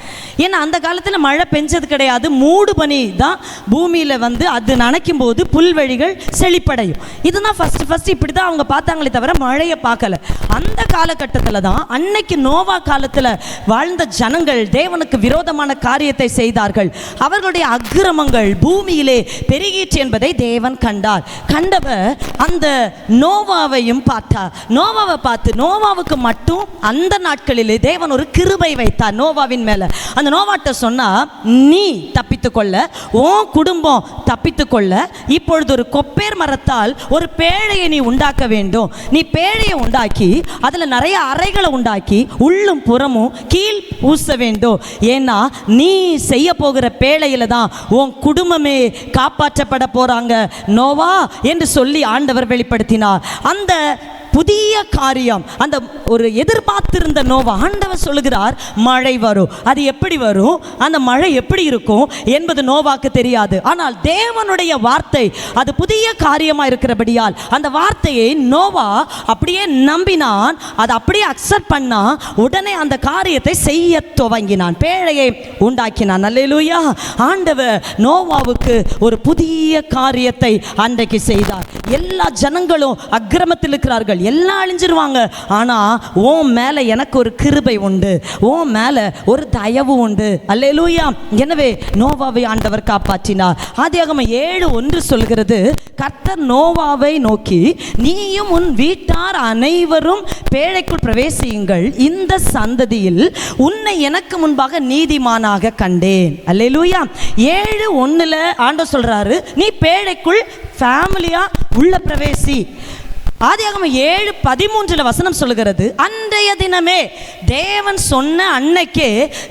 ஏன்னா அந்த காலத்தில் மழை பெஞ்சது கிடையாது. மூடு பனி தான் பூமியில் வந்து அது நனைக்கும் போது புல்வெளிகள் செழிப்படையும். இதுதான் ஃபஸ்ட்டு இப்படி தான் அவங்க பார்த்தாங்களே தவிர மழையை பார்க்கல. அந்த காலகட்டத்தில் தான் அன்னைக்கு நோவா காலத்தில் வாழ்ந்த ஜனங்கள் தேவனுக்கு விரோதமான காரியத்தை செய்தார்கள். அவர்களுடைய அக்கிரமங்கள் பூமியிலே பெருகிற்று என்பதை தேவன் கண்டார். கண்டவர் அந்த நோவாவையும் பார்த்தார். நோவாவை பார்த்து நோவாவுக்கு மட்டும் அந்த நாட்களிலே தேவன் ஒரு கிருபை வைத்தார் நோவாவின் மேலே. அந்த நோவாட்ட சொன்னா, நீ தப்பித்துக்கொள்ள, உன் குடும்பம் தப்பித்துக்கொள்ள இப்பொழுது ஒரு கொப்பேர் மரத்தால் ஒரு பேழையை நீ உண்டாக்க வேண்டும். நீ பேழையை உண்டாக்கி அதில் நிறைய அறைகளை உண்டாக்கி உள்ளும் புறமும் கீழ் பூச வேண்டும். ஏன்னா நீ செய்ய போகிற பேழையில தான் உன் குடும்பமே காப்பாற்றப்பட போறாங்க நோவா என்று சொல்லி ஆண்டவர் வெளிப்படுத்தினார். அந்த புதிய காரியம், அந்த ஒரு எதிர்பார்த்திருந்த நோவா, ஆண்டவர் சொல்லுகிறார் மழை வரும். அது எப்படி வரும், அந்த மழை எப்படி இருக்கும் என்பது நோவாக்கு தெரியாது. ஆனால் தேவனுடைய வார்த்தை அது புதிய காரியமாக இருக்கிறபடியால் அந்த வார்த்தையை நோவா அப்படியே நம்பினான். அதை அப்படியே அக்செப்ட் பண்ணா. உடனே அந்த காரியத்தை செய்ய துவங்கினான், பேழையை உண்டாக்கினான். அல்லேலூயா. ஆண்டவர் நோவாவுக்கு ஒரு புதிய காரியத்தை அன்றைக்கு செய்தார். எல்லா ஜனங்களும் அக்கிரமத்தில் இருக்கிறார்கள், எல்லாம் அழிஞ்சிருவாங்க. ஆனால் உன் மேலே எனக்கு ஒரு கிருபை உண்டு, உன் மேலே ஒரு தயவு உண்டு. அல்லேலூயா. எனவே நோவாவை ஆண்டவர் காப்பாற்றினார். ஆதியாகமம் 7:1 சொல்கிறது, கர்த்தர் நோவாவை நோக்கி, நீயும் உன் வீட்டார் அனைவரும் பேழைக்குள் பிரவேசியுங்கள், இந்த சந்ததியில் உன்னை எனக்கு முன்பாக நீதிமானாக கண்டேன். அல்லேலூயா. 7:1 ஆண்டவர் சொல்றாரு, நீ பேழைக்குள் ஃபேமிலியா உள்ள பிரவேசி. ஆதியாகமம் 7:13 வசனம் சொல்லுகிறது, அன்றைய தினமே தேவன் சொன்ன அன்னைக்கே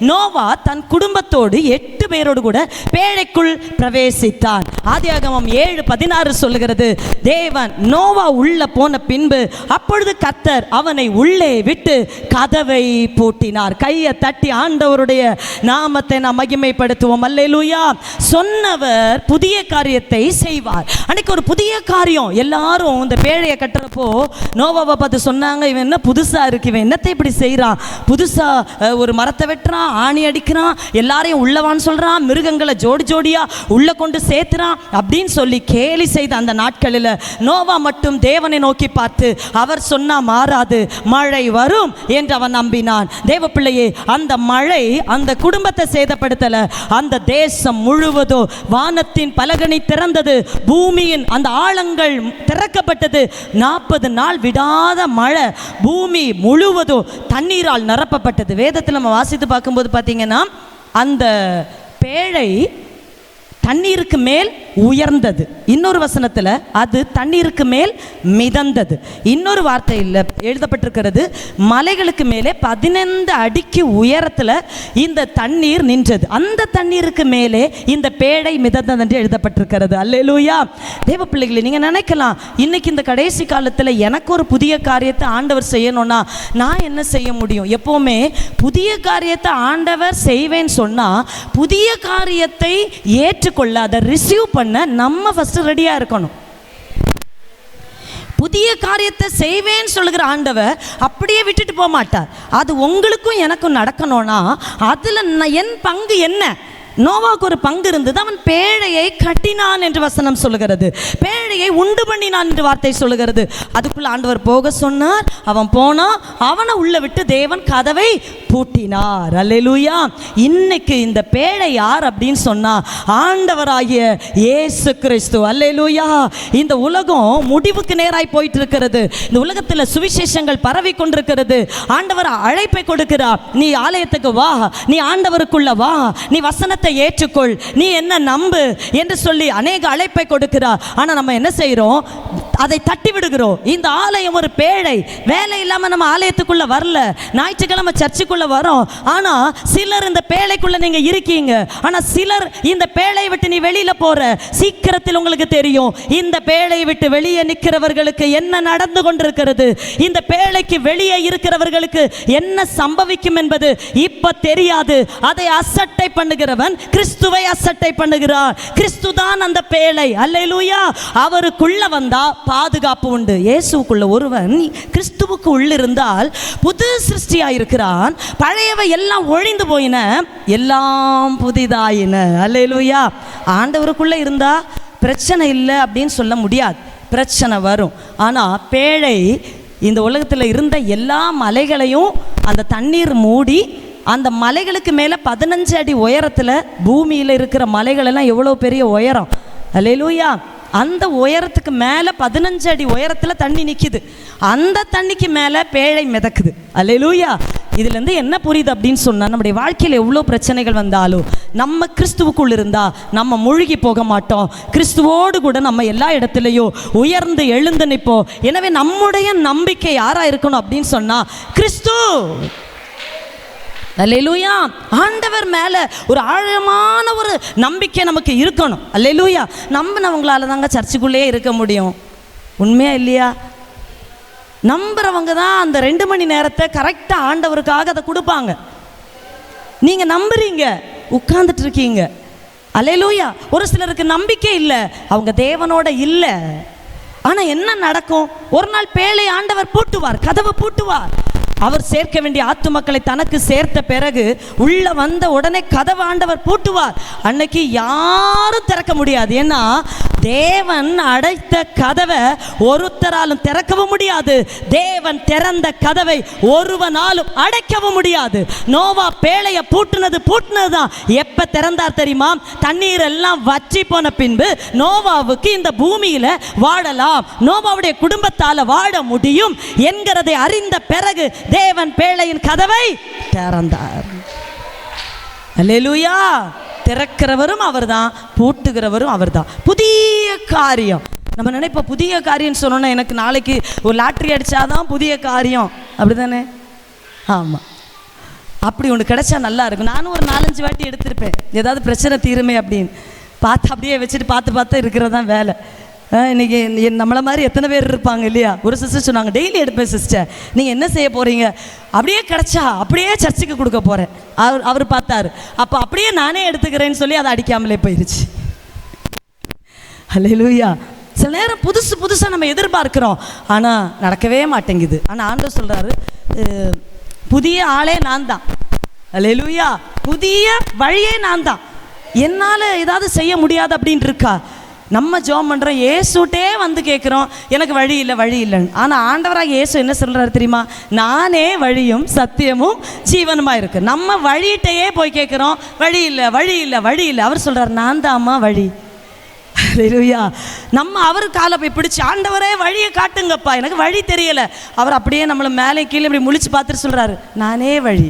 நோவா தன் குடும்பத்தோடு 8 பேரோடு கூட பேழைக்குள் பிரவேசித்தான். ஆதியாகமம் 7:16 சொல்லுகிறது, தேவன் நோவா உள்ள போன பின்பு அப்பொழுது கர்த்தர் அவனை உள்ளே விட்டு கதவை பூட்டினார். கையை தட்டி ஆண்டவருடைய நாமத்தை நாம் மகிமைப்படுத்துவோம். அல்லேலூயா. சொன்னவர் புதிய காரியத்தை செய்வார். அன்னைக்கு ஒரு புதிய காரியம். எல்லாரும் இந்த பேழையை கட்டுறப்போ நோவாவை பார்த்து சொன்னாங்க, இவன் என்ன புதுசா இருக்கு, இவன் என்னத்தை இப்படி செய்யறான், புதுசா ஒரு மரத்தை வெட்டுறான், ஆணி அடிக்கிறான், எல்லாரையும் உள்ளவான்னு சொல்றான், மிருகங்களை ஜோடி ஜோடியா உள்ள கொண்டு சேர்த்துறான் அப்படின்னு சொல்லி கேலி செய்த அந்த நாட்களில் நோவா மட்டும் தேவனை நோக்கி பார்த்து, அவர் சொன்னா மாறாது, மழை வரும் என்று அவன் நம்பினான். தேவ பிள்ளையே, அந்த மழை அந்த குடும்பத்தை சேதப்படுத்தல, அந்த தேசம் முழுவதும் வானத்தின் பலகணி திறந்தது, பூமியின் அந்த ஆழங்கள் திறக்கப்பட்டது. 40 நாள் விடாத மழை, பூமி முழுவதும் தண்ணீரால் நிரப்பப்பட்டது. வேதத்தில் நம்ம வாசித்து பார்க்கும்போது பார்த்தீங்கன்னா, அந்த பேழை தண்ணீருக்கு மேல் உயர்ந்தது. இன்னொரு வசனத்தில் அது தண்ணீருக்கு மேல் மிதந்தது. இன்னொரு வார்த்தையில் எழுதப்பட்டிருக்கிறது, மலைகளுக்கு மேலே 15 அடிக்கு உயரத்தில் இந்த தண்ணீர் நின்றது. அந்த தண்ணீருக்கு மேலே இந்த பேழை மிதந்தது என்று எழுதப்பட்டிருக்கிறது. அல்லேலூயா. தேவ பிள்ளைகளை, நீங்கள் நினைக்கலாம், இன்னைக்கு இந்த கடைசி காலத்தில் எனக்கு ஒரு புதிய காரியத்தை ஆண்டவர் செய்யணும்னா நான் என்ன செய்ய முடியும்? எப்போவுமே புதிய காரியத்தை ஆண்டவர் செய்வேன்னு சொன்னால், புதிய காரியத்தை ஏற்றுக்கொள்ள, அதை ரிசீவ் பண்ண நம்ம ஃபர்ஸ்ட் ரெடியா இருக்கணும். புதிய காரியத்தை செய்வேன்னு சொல்லுகிற ஆண்டவர் அப்படியே விட்டுட்டு போக மாட்டார். அது உங்களுக்கும் எனக்கும் நடக்கணும்னா அதுல என் பங்கு என்ன? நோவாவுக்கு ஒரு பங்கு இருந்தது. அவன் பேழையை கட்டினான் என்று வசனம் சொல்லுகிறது, பேழையை உண்டு பண்ணினான் என்று வார்த்தை சொல்லுகிறது. அதுக்குள்ள ஆண்டவர் போக சொன்னார், அவன் போனா, அவனை உள்ள விட்டு தேவன் கதவை பூட்டினார். அல்லேலூயா. இன்னைக்கு இந்த பேழை யார் அப்படின்னு சொன்னா ஆண்டவராகிய இயேசு கிறிஸ்து. அல்லேலூயா. இந்த உலகம் முடிவுக்கு நேராய் போயிட்டு இருக்கிறது. இந்த உலகத்தில் சுவிசேஷங்கள் பரவி கொண்டிருக்கிறது. ஆண்டவர் அழைப்பை கொடுக்கிறார், நீ ஆலயத்துக்கு வா, நீ ஆண்டவருக்குள்ள வா, நீ வசனத்தை ஏற்றுக்கொள், நீ என்ன நம்பு என்று சொல்லி அநேக அழைப்பை கொடுக்கிறார். ஆனா நம்ம என்ன செய்யறோம்? அதை தட்டி விடுகிறோம். இந்த ஆலயம் ஒரு பேழை, வேலை இல்லாம நம்ம ஆலயத்துக்குள்ள வரல, ஞாயிற்றுக்கிழமை சர்ச்சுக்குள்ள வரோம். ஆனா சிலர் இந்த பேழைக்குள்ள நீங்க இருக்கீங்க, ஆனா சிலர் இந்த பேழையை விட்டு நீ வெளியில போற. சீக்கிரத்தில் உங்களுக்கு தெரியும் இந்த பேழையை விட்டு வெளியே நிற்கிறவர்களுக்கு என்ன நடந்து கொண்டிருக்கிறது, இந்த பேழைக்கு வெளியே இருக்கிறவர்களுக்கு என்ன சம்பவிக்கும் என்பது இப்ப தெரியாது. அதை அசட்டை பண்ணுகிறவன் கிறிஸ்துவை அசட்டை பண்ணுகிறார். கிறிஸ்து தான் அந்த பேழை. அல்லேலூயா. அவருக்குள்ள வந்தா பாதுகாப்பு உண்டு. இயேசுக்குள்ள ஒருவன் கிறிஸ்துவுக்கு உள்ளிருந்தால் புது சிருஷ்டியாயிருக்கிறான், பழையவை எல்லாம் ஒழிந்து போயின, எல்லாம் புதிதாயின. அல்லேலூயா. ஆண்டவருக்குள்ள இருந்தா பிரச்சனை இல்லை அப்படின்னு சொல்ல முடியாது, பிரச்சனை வரும். ஆனால் பேழை இந்த உலகத்தில் இருந்த எல்லா மலைகளையும் அந்த தண்ணீர் மூடி, அந்த மலைகளுக்கு மேலே 15 அடி உயரத்தில், பூமியில் இருக்கிற மலைகளெல்லாம் எவ்வளோ பெரிய உயரம். அல்லேலூயா. அந்த உயரத்துக்கு மேலே 15 அடி உயரத்தில் தண்ணி நிற்கிது. அந்த தண்ணிக்கு மேலே பேழை மிதக்குது. அல்லேலூயா. இதுலேருந்து என்ன புரியுது அப்படின்னு சொன்னால், நம்முடைய வாழ்க்கையில் எவ்வளோ பிரச்சனைகள் வந்தாலும் நம்ம கிறிஸ்துவுக்குள் இருந்தால் நம்ம மூழ்கி போக மாட்டோம். கிறிஸ்துவோடு கூட நம்ம எல்லா இடத்துலையும் உயர்ந்து எழுந்து நிற்போம். எனவே நம்முடைய நம்பிக்கை யாராக இருக்கணும் அப்படின்னு சொன்னால் கிறிஸ்து. அல்லேலூயா. ஆண்டவர் மேலே ஒரு ஆழமான ஒரு நம்பிக்கை நமக்கு இருக்கணும். அல்லேலூயா. நம்பினவங்களால தாங்க சர்ச்சுக்குள்ளேயே இருக்க முடியும். உண்மையா இல்லையா? நம்புறவங்க தான் அந்த 2 மணி நேரத்தை கரெக்டாக ஆண்டவருக்காக அதை கொடுப்பாங்க. நீங்கள் நம்புறீங்க, உட்கார்ந்துட்டு இருக்கீங்க. அல்லேலூயா. ஒரு சிலருக்கு நம்பிக்கை இல்லை, அவங்க தேவனோட இல்லை. ஆனால் என்ன நடக்கும்? ஒரு நாள் பேழை ஆண்டவர் பூட்டுவார், கதவை பூட்டுவார். அவர் சேர்க்க வேண்டிய ஆத்துமக்களை தனக்கு சேர்த்த பிறகு உள்ள வந்த உடனே கதவை ஆண்டவர் பூட்டுவார். அன்னைக்கு யாரும் திறக்க முடியாது. ஏன்னா தேவன் அடைத்த கதவை ஒருத்தராலும் திறக்கவும் முடியாது. தேவன் திறந்த கதவை ஒருவனாலும் அடைக்கவும் முடியாது. நோவா பேழையை பூட்டுனது தான். எப்ப திறந்தார் தெரியுமா? தண்ணீர் எல்லாம் வற்றி போன பின்பு நோவாவுக்கு இந்த பூமியில வாழலாம், நோவாவுடைய குடும்பத்தால வாழ முடியும் என்கிறதை அறிந்த பிறகு தேவன் பேழையின் கதவை திறந்தார். அல்லேலூயா. திறக்கிறவரும் அவர்தான், பூட்டுகிறவரும் அவர்தான். புதிய காரியம். நம்ம நினைப்போம் புதிய காரியம் சொன்னோன்னா எனக்கு நாளைக்கு ஒரு லாட்ரி அடித்தாதான் புதிய காரியம், அப்படி தானே? ஆமாம், அப்படி ஒன்று கிடைச்சா நல்லா இருக்கும். நானும் ஒரு 4-5 வாட்டி எடுத்திருப்பேன், ஏதாவது பிரச்சனை தீருமே அப்படின்னு பார்த்து அப்படியே வச்சுட்டு பார்த்து இருக்கிறதான் வேலை. இன்றைக்கி நம்மளை மாதிரி எத்தனை பேர் இருப்பாங்க இல்லையா? ஒரு சிஸ்டர் சொன்னாங்க, டெய்லி எடுப்பேன் சிஸ்டர், நீங்கள் என்ன செய்ய போகிறீங்க? அப்படியே கிடச்சா அப்படியே சர்ச்சுக்கு கொடுக்க போகிறேன். அவர் பார்த்தாரு, அப்போ அப்படியே நானே எடுத்துக்கிறேன்னு சொல்லி அதை அடிக்காமலே போயிடுச்சு. அல்லேலூயா. சில நேரம் புதுசாக நம்ம எதிர்பார்க்குறோம், ஆனால் நடக்கவே மாட்டேங்குது. ஆனால் ஆண்டவர் சொல்கிறாரு, புதிய ஆளே நான் தான். அல்லேலூயா. புதிய வழியே நான் தான். என்னால் ஏதாவது செய்ய முடியாது அப்படின்னு இருக்கா? நம்ம ஜெபம் பண்ணுறோம், இயேசுட்டே வந்து கேட்குறோம், எனக்கு வழி இல்லைன்னு. ஆனால் ஆண்டவராக இயேசு என்ன சொல்கிறாரு தெரியுமா? நானே வழியும் சத்தியமும் ஜீவனுமாக இருக்கு. நம்ம வழிகிட்டையே போய் கேட்குறோம், வழி இல்லை. அவர் சொல்கிறார், நான் தாம்மா வழி. அல்லேலூயா. நம்ம அவர் காலை போய் பிடிச்சி, ஆண்டவரே வழியை காட்டுங்கப்பா, எனக்கு வழி தெரியலை. அவர் அப்படியே நம்மளை மேலே கீழே இப்படி முழிச்சு பார்த்துட்டு சொல்கிறாரு, நானே வழி.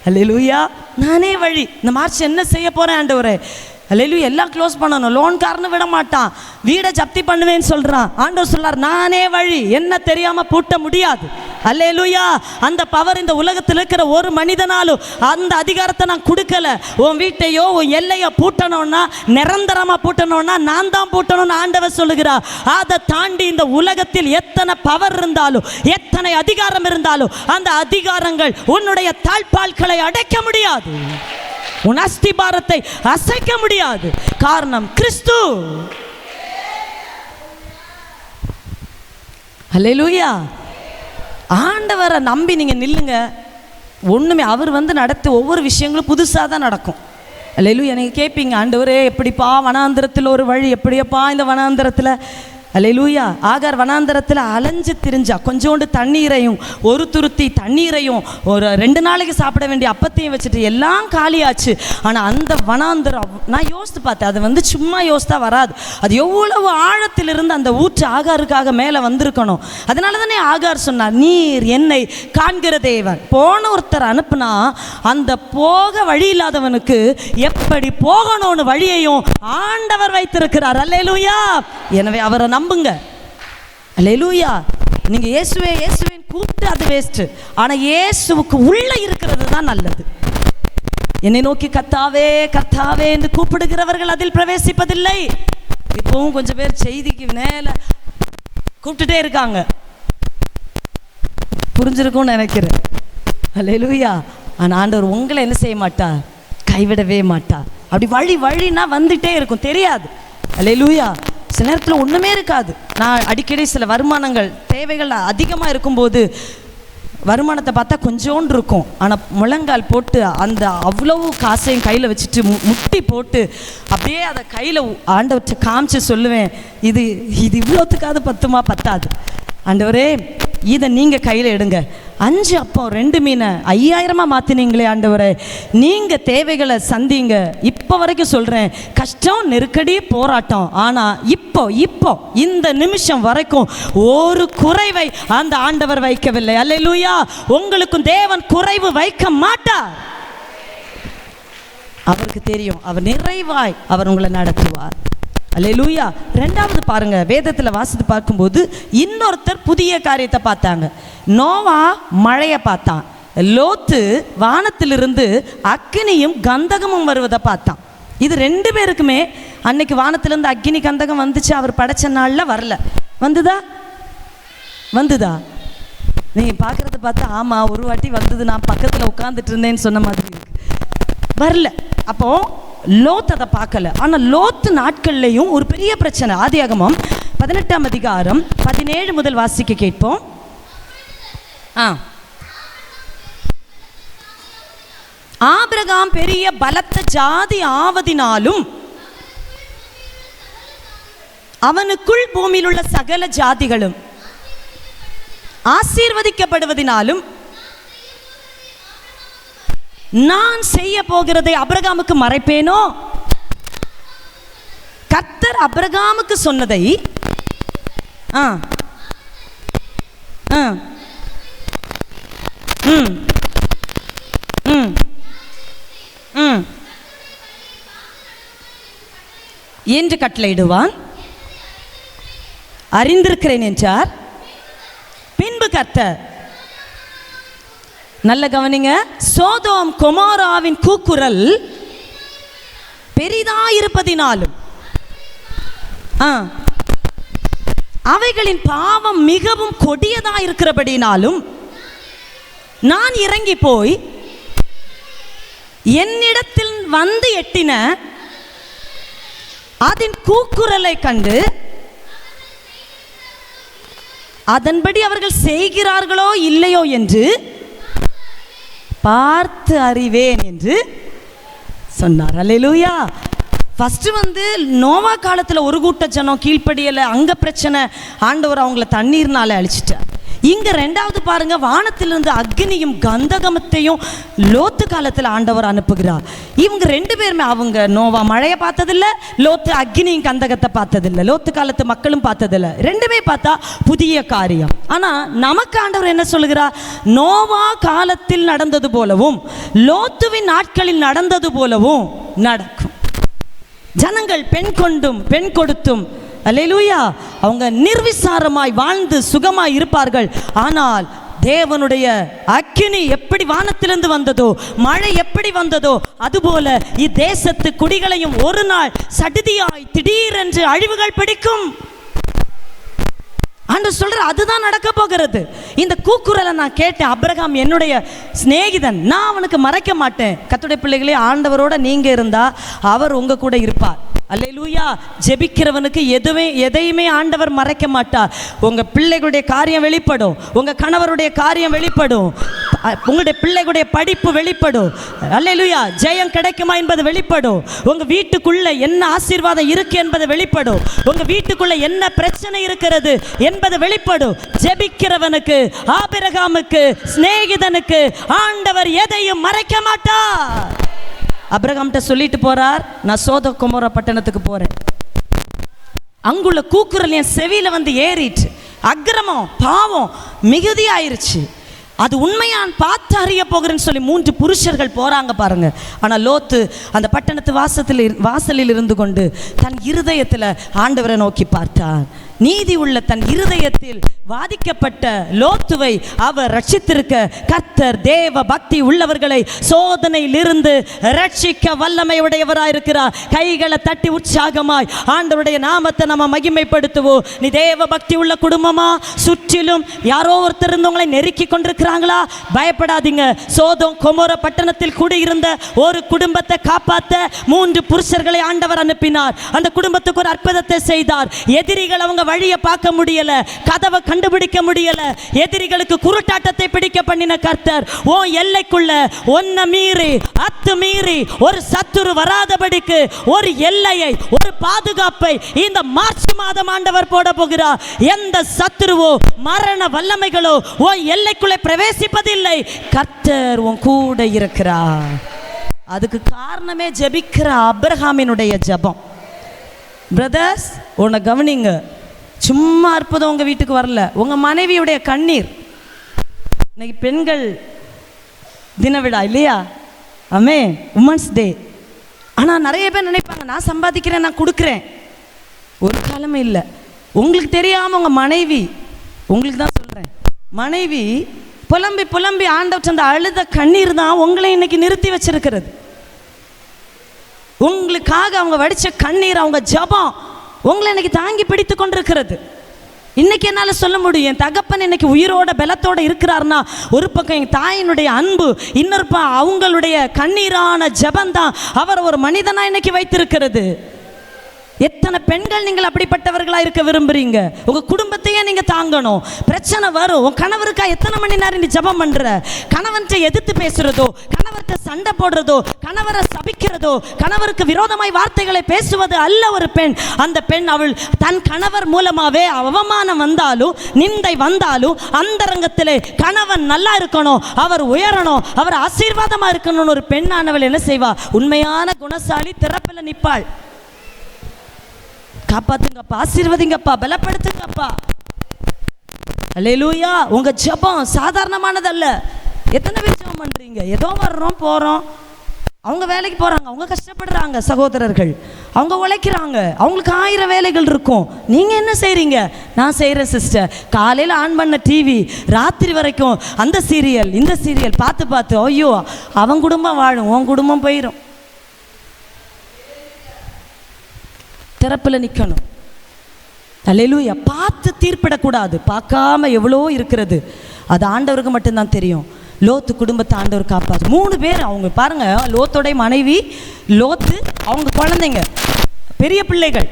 அல்லேலூயா. நானே வழி. இந்த மார்ச் என்ன செய்ய போகிறேன் ஆண்டவரே? அல்லேலூயா. எல்லாம் க்ளோஸ் பண்ணணும், லோன்காரனு விட மாட்டான், வீடை ஜப்தி பண்ணுவேன்னு சொல்கிறான். ஆண்டவர் சொல்றார், நானே வழி, என்ன தெரியாமல் பூட்ட முடியாது. அல்லேலூயா. அந்த பவர் இந்த உலகத்தில் இருக்கிற ஒரு மனிதனாலும் அந்த அதிகாரத்தை நான் கொடுக்கல. உன் வீட்டையோ உன் எல்லையோ பூட்டணும்னா, நிரந்தரமாக பூட்டணும்னா நான் தான் பூட்டணும்னு ஆண்டவர் சொல்லுகிறார். அதை தாண்டி இந்த உலகத்தில் எத்தனை பவர் இருந்தாலும், எத்தனை அதிகாரம் இருந்தாலும், அந்த அதிகாரங்கள் உன்னுடைய தாழ்பால்களை அடைக்க முடியாது, உன் அஸ்திபாரத்தை அசைக்க முடியாது. காரணம் கிறிஸ்து. அல்லேலூயா. ஆண்டவரை நம்பி நீங்கள் நில்லுங்க. ஒன்றுமே அவர் நடத்தி ஒவ்வொரு விஷயங்களும் புதுசாக தான் நடக்கும். அல்லேலூயா. நீங்கள் கேட்பீங்க, ஆண்டவரே எப்படிப்பா வனாந்திரத்தில் ஒரு வழி, எப்படியப்பா இந்த வனாந்திரத்தில்? அல்லேலூயா. ஆகார் வனாந்தரத்தில் அலைஞ்சு திரிஞ்சா, கொஞ்சோண்டு தண்ணீரையும் ஒரு துருத்தி தண்ணீரையும் ஒரு 2 நாளைக்கு சாப்பிட வேண்டிய அப்பத்தையும் வச்சுட்டு எல்லாம் காலியாச்சு. ஆனால் அந்த வனாந்தரம் நான் யோசித்து பார்த்தேன், அது சும்மா யோசித்தா வராது. அது எவ்வளவு ஆழத்திலிருந்து அந்த ஊற்று ஆகாருக்காக மேலே வந்திருக்கணும். அதனால தானே ஆகார் சொன்னார், நீர் என்னை காண்கிற தேவன். போன ஒருத்தர் அனுப்புனா அந்த போக வழி இல்லாதவனுக்கு எப்படி போகணும்னு வழியையும் ஆண்டவர் வைத்திருக்கிறார். அல்லேலூயா. எனவே அவரை நம்புங்க. அல்லேலூயா. நீங்க இயேசுவேன்னு கூப்பிட்டு அது வேஸ்ட். ஆனா இயேசுவுக்கு உள்ள இருக்கிறது தான் நல்லது. என்னை நோக்கி கர்த்தாவே கர்த்தாவே என்று கூப்பிடுகிறவர்கள் அதில் பிரவேசிப்பதில்லை. இப்பவும் கொஞ்சம் பேர் செய்திக்கு மேல கூப்பிட்டுட்டே இருக்காங்க, புரிஞ்சிருக்கும்னு நினைக்கிறேன். அல்லேலூயா. ஆனா ஆண்டவர் உங்களை என்ன செய்ய மாட்டார், கைவிடவே மாட்டார். அப்படி வழினா வந்துட்டே இருக்கும், தெரியாது. அல்லேலூயா. சில நேரத்தில் ஒன்றுமே இருக்காது. நான் அடிக்கடி சில வருமானங்கள் தேவைகள் அதிகமாக இருக்கும்போது வருமானத்தை பார்த்தா கொஞ்சோண்டு இருக்கும், ஆனால் முழங்கால் போட்டு அந்த அவ்வளவு காசையும் கையில் வச்சுட்டு முட்டி போட்டு அப்படியே அதை கையில் ஆண்டவற்றை காமிச்சு சொல்லுவேன், இது இவ்வளோத்துக்காவது பத்துமா? பத்தாது. ஆண்டவரே இதை நீங்கள் கையில் எடுங்க. 5 அப்பம் 2 மீன் 5000 மாற்றினீங்களே ஆண்டவரே, நீங்கள் தேவைகளை சந்திங்க. இப்போ வரைக்கும் சொல்கிறேன், கஷ்டம் நெருக்கடி போராட்டம், ஆனால் இப்போ இந்த நிமிஷம் வரைக்கும் ஒரு குறைவை அந்த ஆண்டவர் வைக்கவில்லை. அல்லேலூயா. உங்களுக்கும் தேவன் குறைவு வைக்க மாட்டார். அவருக்கு தெரியும், அவர் நிறைவாய் அவர் உங்களை நடத்துவார். அல்லேலூயா. 2வது பாருங்க, வேதத்தில் வாசித்து பார்க்கும்போது இன்னொருத்தர் புதிய காரியத்தை பார்த்தாங்க. நோவா மழையை பார்த்தான், லோத்து வானத்திலிருந்து அக்கினியும் கந்தகமும் வருவதை பார்த்தான். இது 2 பேருக்குமே அன்னைக்கு வானத்திலிருந்து அக்கினி கந்தகம் வந்துச்சு. அவர் படைச்ச நாளில் வரல. வந்துதா? நீங்கள் பார்க்குறத பார்த்தா ஆமாம் ஒரு வாட்டி வந்தது, நான் பக்கத்தில் உட்காந்துட்டு இருந்தேன்னு சொன்ன மாதிரி இருக்கு. வரல. அப்போது லோத் அதை பார்க்கல. ஆனால் லோத்து நாட்கள்லையும் ஒரு பெரிய பிரச்சனை. ஆதியாகமம் 18ஆம் அதிகாரம் 17 முதல் வாசிக்க கேட்போம். ஆபிரகாம் பெரிய பலத்த ஜாதி ஆவதினாலும் அவனுக்குள் பூமியில் உள்ள சகல ஜாதிகளும் ஆசீர்வதிக்கப்படுவதினாலும் நான் செய்ய போகிறதை ஆபிரகாமுக்கு மறைப்பேனோ? கர்த்தர் ஆபிரகாமுக்கு சொன்னதை என்று கட்டளையிடுவான். அறிந்திருக்கிறேன் என்றார். பின்பு கர்த்தர், நல்ல கவனிங்க, சோதோம் கொமோராவின் கூக்குரல் பெரிதாயிருப்பதினாலும் அவைகளின் பாவம் மிகவும் கொடியதாயிருக்கிறபடினாலும் நான் இறங்கி போய் என்னிடத்தில் வந்து எட்டின அதன் கூக்குரலை கண்டு அதன்படி அவர்கள் செய்கிறார்களோ இல்லையோ என்று பார்த்து அறிவேன் என்று சொன்னார். அல்லேலூயா. ஃபஸ்ட்டு நோவா காலத்தில் ஒரு கூட்ட ஜனம் கீழ்ப்படியலை, அங்கே பிரச்சனை, ஆண்டவர் அவங்கள தண்ணீர்னால அழிச்சிட்டார். இங்கே ரெண்டாவது பாருங்க, வானத்திலிருந்து அக்னியும் கந்தகமத்தையும் லோத்து காலத்தில் ஆண்டவர் அனுப்புகிறார். இவங்க ரெண்டு பேருமே, அவங்க நோவா மழையை பார்த்ததில்லை, லோத்து அக்னியும் கந்தகத்தை பார்த்ததில்லை, லோத்து காலத்து மக்களும் பார்த்ததில்லை. ரெண்டுமே பார்த்தா புதிய காரியம். ஆனால் நமக்கு ஆண்டவர் என்ன சொல்லுகிறார்? நோவா காலத்தில் நடந்தது போலவும் லோத்துவின் நாட்களில் நடந்தது போலவும் நடக்கும். ஜனங்கள் பெண் கொண்டும் பெண் கொடுத்தும், அல்லேலூயா, அவங்க நிர்விசாரமாய் வாழ்ந்து சுகமாய் இருப்பார்கள். ஆனால் தேவனுடைய அக்கினி எப்படி வானத்திலிருந்து வந்ததோ, மழை எப்படி வந்ததோ, அதுபோல இத்தேசத்து குடிகளையும் ஒரு நாள் சடுதியாய் திடீரென்று அழிவுகள் பிடிக்கும். ஆண்டவர் சொல்ற அதுதான் நடக்க போகிறது. இந்த கூக்குரலை நான் கேட்டேன். ஆபிரகாம் என்னுடைய சிநேகிதன், நான் அவனுக்கு மறைக்க மாட்டேன். கர்த்தருடைய பிள்ளைகளே, ஆண்டவரோட நீங்க இருந்தா அவர் உங்க கூட இருப்பார். அல்லேலூயா. ஜெபிக்கிறவனுக்கு எதையுமே ஆண்டவர் மறைக்க மாட்டார். உங்க பிள்ளைகளுடைய காரியம் வெளிப்படும், உங்க கணவருடைய காரியம் வெளிப்படும், உங்களுடைய பிள்ளைகளுடைய படிப்பு வெளிப்படும். அல்லேலூயா. ஜெயம் கிடைக்குமா என்பது வெளிப்படும். உங்க வீட்டுக்குள்ள என்ன ஆசீர்வாதம் இருக்கு என்பது வெளிப்படும். உங்க வீட்டுக்குள்ள என்ன பிரச்சனை இருக்கிறது என்பது வெளிப்படும். ஜெபிக்கிறவனுக்கு, ஆபிரகாமுக்கு, சிநேகிதனுக்கு ஆண்டவர் எதையும் மறைக்க மாட்டார். ஆபிரகாம்கிட்ட சொல்லிட்டு போறார், நான் சோதோம் கொமோரா பட்டணத்துக்கு போறேன். அங்குள்ள கூக்குரல் என் செவியில ஏறிட்டு, அக்கிரமம் பாவம் மிகுதியாயிருச்சு. அது உண்மையான் பார்த்து அறிய போகிறேன்னு சொல்லி 3 புருஷர்கள் போறாங்க பாருங்க. ஆனால் லோத்து அந்த பட்டணத்து வாசலில் இருந்து கொண்டு தன் இருதயத்தில் ஆண்டவரை நோக்கி பார்த்தான். நீதி உள்ள தன் இருதயத்தில் வாதிக்கப்பட்ட லோத்துவை அவர் ரட்சித்திருக்க கர்த்தர் தேவ பக்தி உள்ளவர்களை சோதனையிலிருந்து ரட்சிக்க வல்லமை உடையவராயிருக்கிறார். கைகளை தட்டி உற்சாகமாய் ஆண்டவருடைய நாமத்தை நம்ம மகிமைப்படுத்துவோம். நீ தேவ பக்தி உள்ள குடும்பமா? சுற்றிலும் யாரோ ஒருத்தர் இருந்தவங்களை நெருக்கி கொண்டிருக்கிறாங்களா? பயப்படாதீங்க. சோதோம் கொமோரா பட்டணத்தில் கூடியிருந்த ஒரு குடும்பத்தை காப்பாற்ற 3 புருஷர்களை ஆண்டவர் அனுப்பினார். அந்த குடும்பத்துக்கு ஒரு அற்புதத்தை செய்தார். எதிரிகள் அவங்க வழியை பார்க்க முடியல, கதவை கண்டுபிடிக்க முடியல, எதிரிகளுக்கு குருட்டாட்டத்தை பிடிக்க பண்ணின கர்த்தர் ஓ எல்லைக்குள்ள ஒன்ன மீறி அத்துமீறி ஒரு சத்துரு வராதபடிக்கு ஒரு எல்லையை, ஒரு பாதுகாப்பை இந்த மார்ச் மாதம் ஆண்டவர் போட போகிறார். எந்த சத்துருவோ மரண வல்லமைகளோ ஓ எல்லைக்குள்ளே பிரவேசிப்பதில்லை. கர்த்தர் உன் கூட இருக்கிறார். அதுக்கு காரணமே ஜெபிக்கிற ஆபிரகாமினுடைய ஜெபம். பிரதர்ஸ், உன்னை கவனிங்க. சும்மா அற்புதம் உங்கள் வீட்டுக்கு வரல, உங்கள் மனைவியுடைய கண்ணீர். இன்னைக்கு பெண்கள் தின விழா இல்லையா? ஆமே, உமன்ஸ் டே. ஆனால் நிறைய பேர் நினைப்பாங்க, நான் சம்பாதிக்கிறேன், நான் கொடுக்குறேன். ஒரு காலமே இல்லை. உங்களுக்கு தெரியாமல் உங்கள் மனைவி, உங்களுக்கு தான் சொல்கிறேன், மனைவி புலம்பி புலம்பி ஆண்டவர் அந்த அழுத கண்ணீர் தான் உங்களை இன்னைக்கு நிறுத்தி வச்சிருக்கிறது. உங்களுக்காக அவங்க வடித்த கண்ணீர், அவங்க ஜபம் உங்களை இன்னைக்கு தாங்கி பிடித்து கொண்டிருக்கிறது. இன்னைக்கு என்னால் சொல்ல முடியும், என் தகப்பன் இன்னைக்கு உயிரோட பலத்தோட இருக்கிறார்னா ஒரு பக்கம் என் தாயினுடைய அன்பு, இன்னொரு பக்கம் அவங்களுடைய கண்ணீரான ஜெபந்தான் அவர் ஒரு மனிதனா இன்னைக்கு வைத்திருக்கிறது. எத்தனை பெண்கள் நீங்கள் அப்படிப்பட்டவர்களா இருக்க விரும்புறீங்க? உங்க குடும்பத்தையே நீங்க தாங்கணும். பிரச்சனை வரும், உன் கணவருக்கா எத்தனை மணி நேரம் நீ ஜெபம் பண்ற? கணவன்கிட்ட எதிர்த்து பேசுறதோ, கணவர்கிட்ட சண்டை போடுறதோ, கணவரை சபிக்கிறதோ, கணவருக்கு விரோதமாய் வார்த்தைகளை பேசுவது அல்ல ஒரு பெண். அந்த பெண் அவள் தன் கணவர் மூலமாவே அவமானம் வந்தாலும் நிந்தை வந்தாலும் அந்தரங்கத்திலே கணவன் நல்லா இருக்கணும், அவர் உயரணும், அவர் ஆசீர்வாதமா இருக்கணும்னு ஒரு பெண்ணானவள் என்ன செய்வா? உண்மையான குணசாலி திறப்பில் நிற்பாள். காப்பாத்துங்கப்பா, ஆசீர்வதிங்கப்பா, பலப்படுத்துங்கப்பா. அல்லேலூயா. உங்க ஜெபம் சாதாரணமானதல்ல. எத்தனை பேர் ஜெபம் பண்றீங்க? ஏதோ வர்றோம் போறோம், அவங்க வேலைக்கு போறாங்க, அவங்க கஷ்டப்படுறாங்க, சகோதரர்கள் அவங்க உழைக்கிறாங்க, அவங்களுக்கு 1000 வேலைகள் இருக்கும். நீங்க என்ன செய்றீங்க? நான் செய்கிறேன் சிஸ்டர். காலையில் ஆன் பண்ண டிவி ராத்திரி வரைக்கும் அந்த சீரியல் இந்த சீரியல் பார்த்து பார்த்து ஐயோ அவன் குடும்பம் வாழும், உன் குடும்பம் போயிடும். திறப்பில் நிற்கணும். அல்லேலூயா. பார்த்து தீர்ப்பிடக்கூடாது. பார்க்காம எவ்வளோ இருக்கிறது, அது ஆண்டவருக்கு மட்டும்தான் தெரியும். லோத்து குடும்பத்தை ஆண்டவர் காப்பாது. 3 பேர் அவங்க பாருங்க, லோத்தோடைய மனைவி, லோத்து, அவங்க குழந்தைங்க, பெரிய பிள்ளைகள்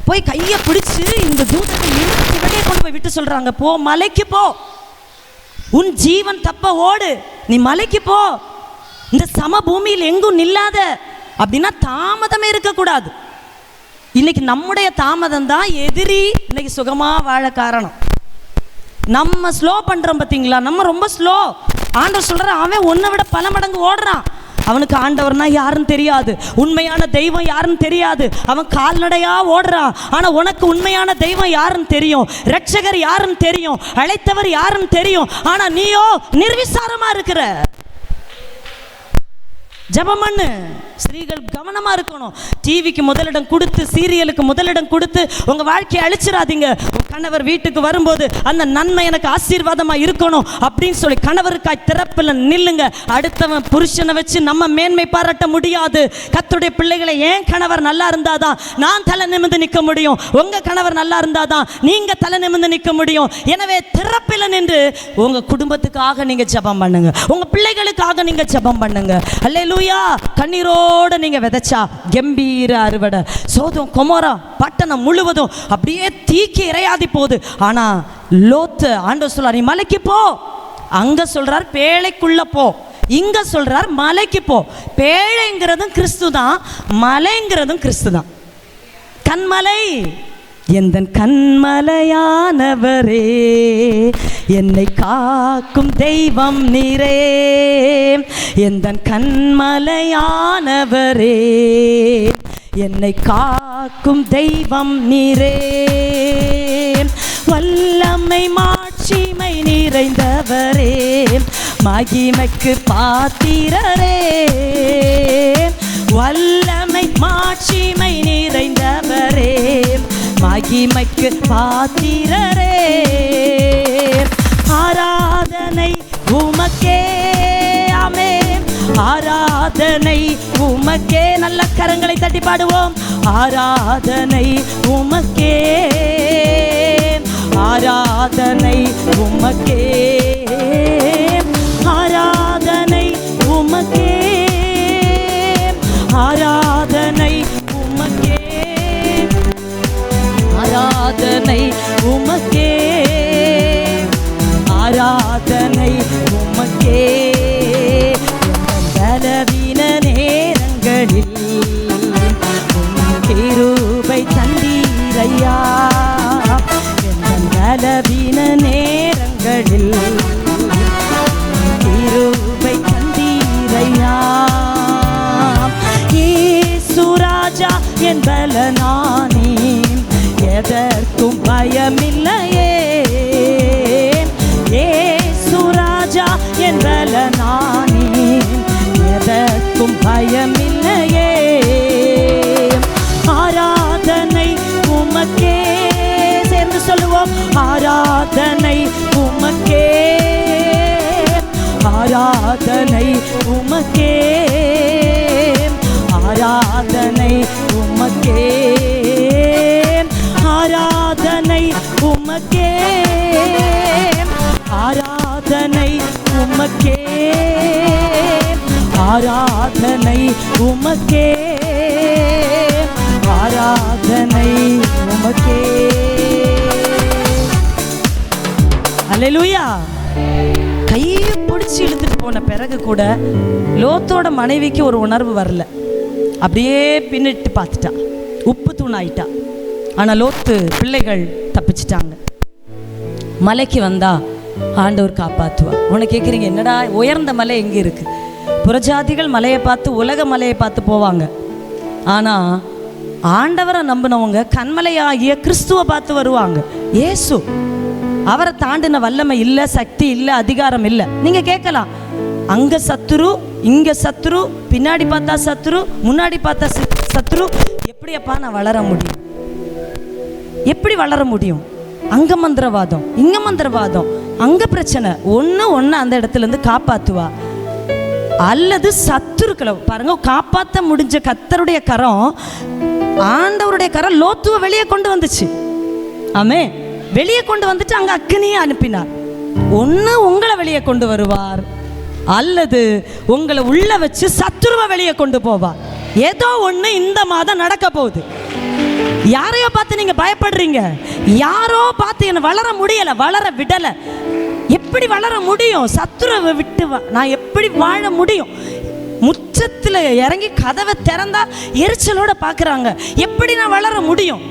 போய் கையை பிடிச்சு இந்த தூதனை இழுத்து வெளியே கொண்டு போய் விட்டு சொல்றாங்க, போ மலைக்கு போ, உன் ஜீவன் தப்ப ஓடு, நீ மலைக்கு போ, இந்த சமபூமியில் எங்கும் நில்லாத. அப்படின்னா தாமதமே இருக்கக்கூடாது. இன்னைக்கு நம்முடைய தாமதம் தான் எதிரி இன்னைக்கு சுகமா வாழ காரணம். நம்ம ஸ்லோ பண்றோம் பார்த்தீங்களா? நம்ம ரொம்ப ஸ்லோ. ஆண்டவர் சொல்ற அவன் உன்னை விட பல மடங்கு ஓடுறான். அவனுக்கு ஆண்டவர்னா யாருன்னு தெரியாது, உண்மையான தெய்வம் யாருன்னு தெரியாது, அவன் கால்நடையா ஓடுறான். ஆனா உனக்கு உண்மையான தெய்வம் யாருன்னு தெரியும், இரட்சகர் யாருன்னு தெரியும், அழைத்தவர் யாருன்னு தெரியும். ஆனா நீயோ நிர்விசாரமா இருக்கிற. ஜெபம் பண்ணு. ஸ்திரீகள் கவனமா இருக்கணும். டிவிக்கு முதலிடம் கொடுத்து, சீரியலுக்கு முதலிடம் கொடுத்து உங்க வாழ்க்கையை அழிச்சிடாதீங்க. உங்க கணவர் வீட்டுக்கு வரும்போது அந்த நன்மை எனக்கு ஆசீர்வாதமா இருக்கணும் அப்படின்னு சொல்லி கணவருக்காய் திறப்பில் நில்லுங்க. அடுத்தவன் புருஷனை வச்சு நம்ம மேன்மை பாராட்ட முடியாது. கர்த்தருடைய பிள்ளைகளை, ஏன் கணவர் நல்லா இருந்தாதான் நான் தலை நிமிர்ந்து நிற்க முடியும், உங்க கணவர் நல்லா இருந்தாதான் நீங்க தலை நிமிர்ந்து நிற்க முடியும். எனவே திறப்பில் நின்று உங்க குடும்பத்துக்காக நீங்க ஜெபம் பண்ணுங்க, உங்க பிள்ளைகளுக்காக நீங்க ஜெபம் பண்ணுங்க. அல்லேலூயா. கண்ணீரோட நீங்க விதைச்சா கம்பீர அறுவடை. சோதோம் கொமோரா பட்டணம் முழுவதும் அப்படியே தீக்கி இரையாதி போகுது. ஆனா லோத்து ஆண்டவர் சொல்றார், நீ மலைக்கு போ. அங்க சொல்றார் பேழைக்குள்ள போ, இங்க சொல்றார் மலைக்கு போ. பேழைங்கிறதும் கிறிஸ்து தான், மலைங்கிறதும் கிறிஸ்து தான். கண்மலை, எந்தன் கண்மலையானவரே, என்னை காக்கும் தெய்வம் நீரே. எந்தன் கண்மலையானவரே, என்னை காக்கும் தெய்வம் நீரே. வல்லமை மாட்சிமை நிறைந்தவரே, மகிமைக்கு பாத்திரரே. வல்லமை மாட்சிமை நிறைந்தவரே, மகிமைக்கு பாத்திரரே. ஆராதனை உமக்கே, ஆமென். ஆராதனை உமக்கே. நல்ல கரங்களை தட்டி பாடுவோம். ஆராதனை உமக்கே, ஆராதனை உமக்கே, ஆராதனை உமக்கே, ஆராதனை உமக்கே, ஆராதனை உமக்கே, ஆராதனை உமக்கே. பலவீன நேரங்களில் கிருபை தந்தீரையா, பலவீன நேரங்களில் கிருபை தந்தீரையா. இயேசு ராஜா என் பலனானே, எதற்கும் பயமில்லையே. இயேசு ராஜா என் பலனானே, எதற்கும் பயமில்லையே. ஆராதனை உமக்கே. சேர்ந்து சொல்லுவோம். ஆராதனை உமக்கே, ஆராதனை உமக்கே, ஆராதனை உமக்கே, ஆராதனை உமக்கே. உமக்கே, ஆராதனை உமக்கே, ஆராதனை உமக்கே, ஆராதனை உமக்கே. அல்லேலூயா. கையை பிடிச்சி இழுத்துட்டு போன பிறகு கூட லோத்தோட மனைவிக்கு ஒரு உணர்வு வரல. அப்படியே பின்னிட்டு பார்த்துட்டா, உப்பு தூணாயிட்டா. ஆனால் லோத்து பிள்ளைகள் தப்பிச்சிட்டாங்க. மலைக்கு வந்தா ஆண்டவர் காப்பாற்றுவா. உனக்கு கேட்குறீங்க, என்னடா உயர்ந்த மலை எங்கே இருக்கு? புறஜாதிகள் மலையை பார்த்து, உலக மலையை பார்த்து போவாங்க. ஆனால் ஆண்டவரை நம்பினவங்க கண்மலையாகிய கிறிஸ்துவை பார்த்து வருவாங்க. இயேசு, அவரை தாண்டின வல்லமை இல்லை, சக்தி இல்லை, அதிகாரம் இல்லை. நீங்கள் கேட்கலாம், அங்கே சத்துரு, இங்கே சத்துரு, பின்னாடி பார்த்தா சத்துரு, முன்னாடி பார்த்தா சத்துரு, எப்படியப்பா நான் வளர முடியும்? எப்படி வளர முடியும்? அங்கே மந்திரவாதம், இங்கே மந்திரவாதம், அங்கே பிரச்சனை. ஒன்று அந்த இடத்துல இருந்து காப்பாற்றுவா. அல்லது சத்துருக்களை பாருங்க, காப்பாற்ற முடிஞ்ச கர்த்தருடைய கரம், ஆண்டவருடைய கரம் லோத்துவை வெளியே கொண்டு வந்துச்சு. ஆமே, வெளியே கொண்டு வந்துட்டு அங்கே அக்கினியை அனுப்பினார். ஒன்று உங்களை வெளியே கொண்டு வருவார், அல்லது உங்களை உள்ள வச்சு சத்துருவை வெளியே கொண்டு போவார். ஏதோ ஒன்று இந்த மாதம் நடக்க போகுது. யாரையோ பார்த்து நீங்க பயப்படுறீங்க, யாரோ பார்த்து என்ன வளர முடியல, வளர விடல. எப்படி வளர முடியும்? சத்துருவை விட்டு நான் எப்படி வாழ முடியும்? முற்றத்தில் இறங்கி கதவை திறந்தா எரிச்சலோட பார்க்குறாங்க. எப்படி நான் வளர முடியும்?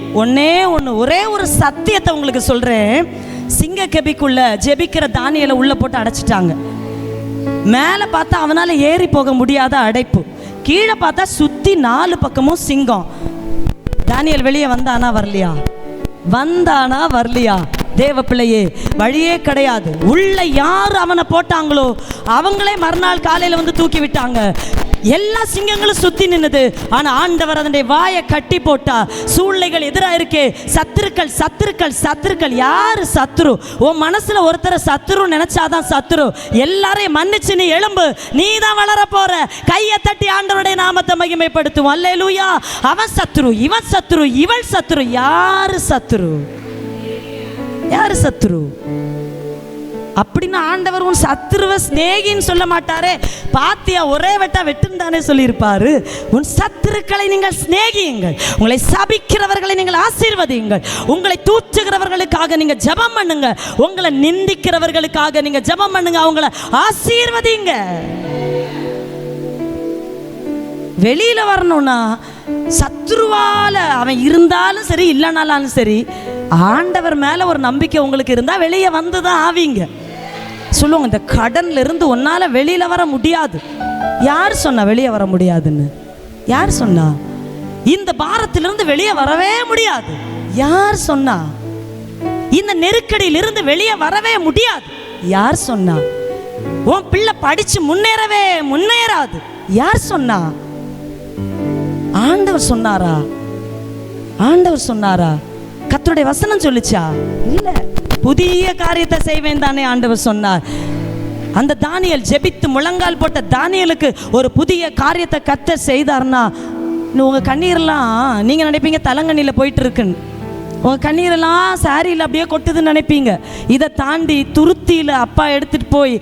ஒரே ஒரு சத்தியத்தை உங்களுக்கு சொல்கிறேன். சிங்க கெபிக்குள்ள ஜெபிக்கிற தானியலை உள்ளே போட்டு அடைச்சிட்டாங்க. மேலே பார்த்தா அவனால் ஏறி போக முடியாத அடைப்பு, கீழே பார்த்தா சுற்றி 4 பக்கமும் சிங்கம். தானியல் வெளியே வந்தானா வரலையா? தேவ பிள்ளையே, வழியே கிடையாது. உள்ள யார் அவனை போட்டாங்களோ அவங்களே மறுநாள் காலையில் வந்து தூக்கி விட்டாங்க. எல்லா சிங்கங்களும் சுத்தி நின்னுது. ஆனா ஆண்டவர் அதனுடைய வாயை கட்டி போட்டா. சூழ்நிலைகள் எதிராக இருக்கே, சத்துருக்கள். யாரு சத்துரு? உன் மனசுல ஒருத்தரை சத்துரு நினைச்சாதான் சத்துரு. எல்லாரையும் மன்னிச்சு நீ எழும்பு, நீ தான் வளர போற. கையை தட்டி ஆண்டவருடைய நாமத்தை மகிமைப்படுத்துவோம். அல்லேலூயா. அவன் சத்துரு, இவன் சத்துரு, இவள் சத்துரு. யாரு சத்துரு? அப்படின்னா ஆண்டவர் உன் சத்துருவ ஸ்நேகின்னு சொல்ல மாட்டாரே. பாத்தியா, ஒரே வெட்டுன்னு தானே சொல்லியிருப்பாரு. உன் சத்துருக்களை நீங்கள் சிநேகியுங்கள், உங்களை சபிக்கிறவர்களை நீங்கள் ஆசீர்வதியுங்கள், உங்களை தூற்றுகிறவர்களுக்காக நீங்க ஜெபம் பண்ணுங்க, உங்களை நிந்திக்கிறவர்களுக்காக நீங்க ஜெபம் பண்ணுங்க, அவங்களை ஆசீர்வதிங்க. வெளியில வரணும்னா சத்துருவால அவன் இருந்தாலும் சரி இல்லைனாலும் சரி, ஆண்டவர் மேல ஒரு நம்பிக்கை உங்களுக்கு இருந்தா வெளியே வந்துதான் ஆவீங்க. சொல்லுவாங்க, இந்த கடன்ல இருந்து உன்னால வெளியில வர முடியாது. யார் சொன்னா வெளியே வர முடியாதுன்னு? யார் சொன்னா? இந்த பாரத்திலிருந்து வெளியே வரவே முடியாது. யார் சொன்னா? இந்த நெருக்கடியிலிருந்து வெளியே வரவே முடியாது. யார் சொன்னா? உன் பிள்ளை படிச்சு முன்னேறாது. யார் சொன்னா? ஆண்டவர் சொன்னாரா? கர்த்தருடைய வசனம் சொல்லுச்சா? இல்ல. புதிய காரியத்தை செய்வேன் தானே ஆண்டவர் சொன்னார். அந்த தானியல் ஜெபித்து முழங்கால் போட்ட தானியலுக்கு ஒரு புதிய காரியத்தை கர்த்தர் செய்தார்னா, உங்க கண்ணீரெல்லாம் நீங்க நினைப்பீங்க தலங்கண்ணில போயிட்டு இருக்குன்னு. உங்கள் கண்ணீரெல்லாம் சாரியில் அப்படியே கொட்டுதுன்னு நினைப்பீங்க. இதை தாண்டி துருத்தியில் அப்பா எடுத்துகிட்டு போய்,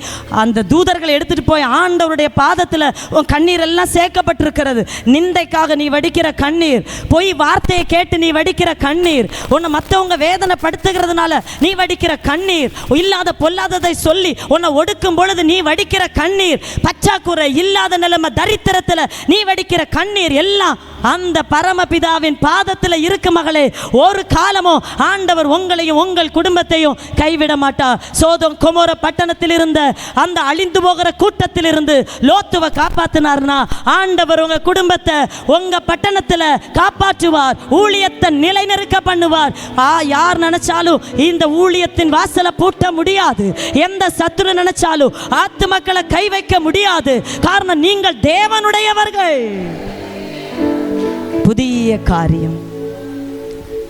அந்த தூதர்கள் எடுத்துகிட்டு போய் ஆண்டவருடைய பாதத்தில் உன் கண்ணீரெல்லாம் சேர்க்கப்பட்டிருக்கிறது. நிந்தைக்காக நீ வடிக்கிற கண்ணீர், பொய் வார்த்தையை கேட்டு நீ வடிக்கிற கண்ணீர், உன்னை மற்றவங்க வேதனைப்படுத்துகிறதுனால நீ வடிக்கிற கண்ணீர், இல்லாத பொல்லாததை சொல்லி உன்னை ஒடுக்கும் பொழுது நீ வடிக்கிற கண்ணீர், பற்றாக்குறை இல்லாத நிலைமை தரித்திரத்தில் நீ வடிக்கிற கண்ணீர், எல்லாம் அந்த பரமபிதாவின் பாதத்தில் இருக்கு மகளே. ஒரு காலமோ ஆண்டவர் உங்களையும் உங்கள் குடும்பத்தையும் கைவிட மாட்டார். சோதோம் கொமோர பட்டணத்தில் இருந்த அந்த அழிந்து போகிற கூட்டத்தில் இருந்து லோத்துவை காப்பாற்றினார்னா, ஆண்டவர் உங்க குடும்பத்தை உங்க பட்டணத்தில் காப்பாற்றுவார், ஊழியத்தை நிலைநிறுக்க பண்ணுவார். யார் நினைச்சாலும் இந்த ஊழியத்தின் வாசலை பூட்ட முடியாது. எந்த சத்துரு நினைச்சாலும் ஆத்து மக்களை கை வைக்க முடியாது. காரணம், நீங்கள் தேவனுடையவர்கள். புதிய காரியம்.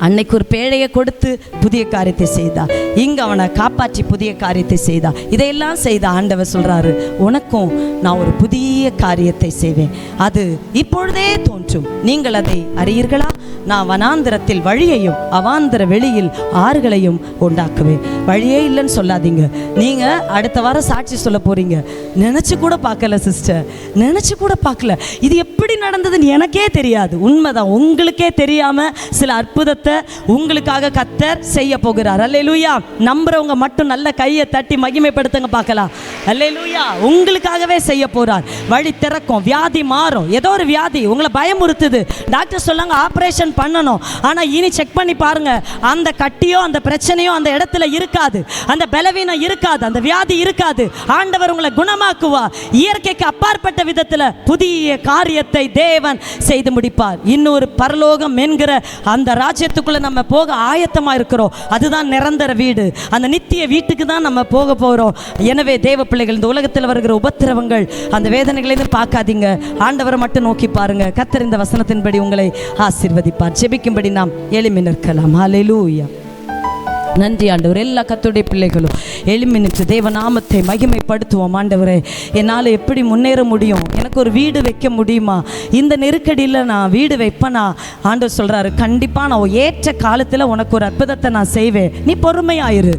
அன்னைக்கு ஒரு பேழையை கொடுத்து புதிய காரியத்தை செய்தா, இங்க அவனை காப்பாற்றி புதிய காரியத்தை செய்தா. இதையெல்லாம் செய்த ஆண்டவர் சொல்றாரு, உனக்கும் நான் ஒரு புதிய காரியத்தை செய்வேன், அது இப்பொழுதே தோன்றும், நீங்கள் அதை அறியீர்களா? நான் வனாந்திரத்தில் வழியையும் அவாந்திர வெளியில் ஆறுகளையும் உண்டாக்குவேன். வழியே இல்லைன்னு சொல்லாதீங்க. நீங்க அடுத்த வாரம் சாட்சி சொல்ல போறீங்க. நினைச்சு கூட பார்க்கல சிஸ்டர், நினைச்சு கூட பார்க்கல. இது எப்படி நடந்ததுன்னு எனக்கே தெரியாது. உண்மைதான், உங்களுக்கே தெரியாம சில அற்புதத்தை உங்களுக்காக கர்த்தர் செய்ய போகிறார். அல்லேலூயா. நம்புறவங்க மட்டும் நல்ல கையை தட்டி மகிமைப்படுத்துங்க பார்க்கலாம். அல்லேலூயா. உங்களுக்காகவே செய்ய போறார். வழி திறக்கும், வியாதி மாறும். ஏதோ ஒரு வியாதி உங்களை பயமுறுத்துது, டாக்டர் சொல்லாங்க ஆபரேஷன் பண்ணணும். ஆனா இனி செக் பண்ணி பாருங்க, அந்த கட்டியோ அந்த பிரச்சனையோ அந்த இடத்துல இருக்காது, அந்த பலவீனம் இருக்காது, அந்த வியாதி இருக்காது. ஆண்டவர் உங்களை குணமாக்குவா. இயற்கைக்கு அப்பாற்பட்ட விதத்துல புதிய காரியத்தை தேவன் செய்து முடிப்பார். இன்னொரு பரலோகம் என்கிற அந்த ராஜ்யத்துக்குள்ள நம்ம போக ஆயத்தமா இருக்கிறோம். அதுதான் நிரந்தர வீடு. அந்த நித்திய வீட்டுக்கு தான் நம்ம போக போறோம். எனவே தேவ பிள்ளைகள், இந்த உலகத்தில் வருகிற உபத்திரவங்கள், அந்த வேதனைகளையும் பார்க்காதீங்க. ஆண்டவரை மட்டும் நோக்கி பாருங்க. கர்த்தர் இந்த வசனத்தின்படி உங்களை ஆசீர்வதிப்பார். ஜெபிக்கும்படி நாம் எழும்பி நிற்கலாம். ஹல்லேலூயா. நன்றி ஆண்டவர். எல்லா கர்த்தருடைய பிள்ளைகளும் எழும்பி நின்று தேவ நாமத்தை மகிமைப்படுத்துவோம். ஆண்டவரே, என்னால் எப்படி முன்னேற முடியும்? எனக்கு ஒரு வீடு வைக்க முடியுமா? இந்த நெருக்கடியில் நான் வீடு வைப்பேனா? ஆண்டவர் சொல்கிறாரு, கண்டிப்பாக நான் ஏற்ற காலத்தில் உனக்கு ஒரு அற்புதத்தை நான் செய்வேன். நீ பொறுமையாயிரு.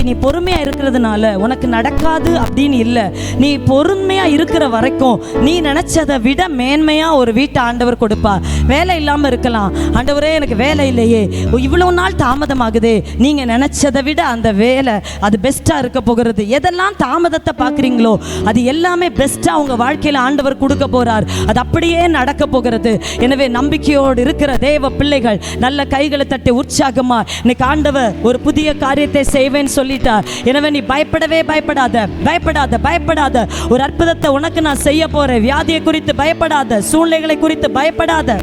நீ பொறுமையாக இருக்கிறதுனால உனக்கு நடக்காது அப்படின்னு இல்லை. நீ பொறுமையாக இருக்கிற வரைக்கும் நீ நினச்சதை விட மேன்மையாக ஒரு வீட்டை ஆண்டவர் கொடுப்பார். வேலை இல்லாமல் இருக்கலாம். ஆண்டவரே, எனக்கு வேலை இல்லையே, இவ்வளோ நாள் தாமதமாகுதே. நீங்கள் நினச்சதை விட அந்த வேலை அது பெஸ்ட்டாக இருக்க போகிறது. எதெல்லாம் தாமதத்தை பார்க்குறீங்களோ அது எல்லாமே பெஸ்ட்டாக உங்கள் வாழ்க்கையில் ஆண்டவர் கொடுக்க போகிறார். அது அப்படியே நடக்க போகிறது. எனவே நம்பிக்கையோடு இருக்கிற தேவ பிள்ளைகள் நல்ல கைகளை தட்டி உற்சாகமா, இன்னைக்கு ஆண்டவர் ஒரு புதிய காரியத்தை செய்வேன்னு சொல்லிட்டார். எனவே நீ பயப்படவே பயப்படாத, பயப்படாத, பயப்படாத. ஒரு அற்புதத்தை உனக்கு நான் செய்ய போறேன். வியாதியை குறித்து பயப்படாத, சூழ்நிலைகளை குறித்து பயப்படாத,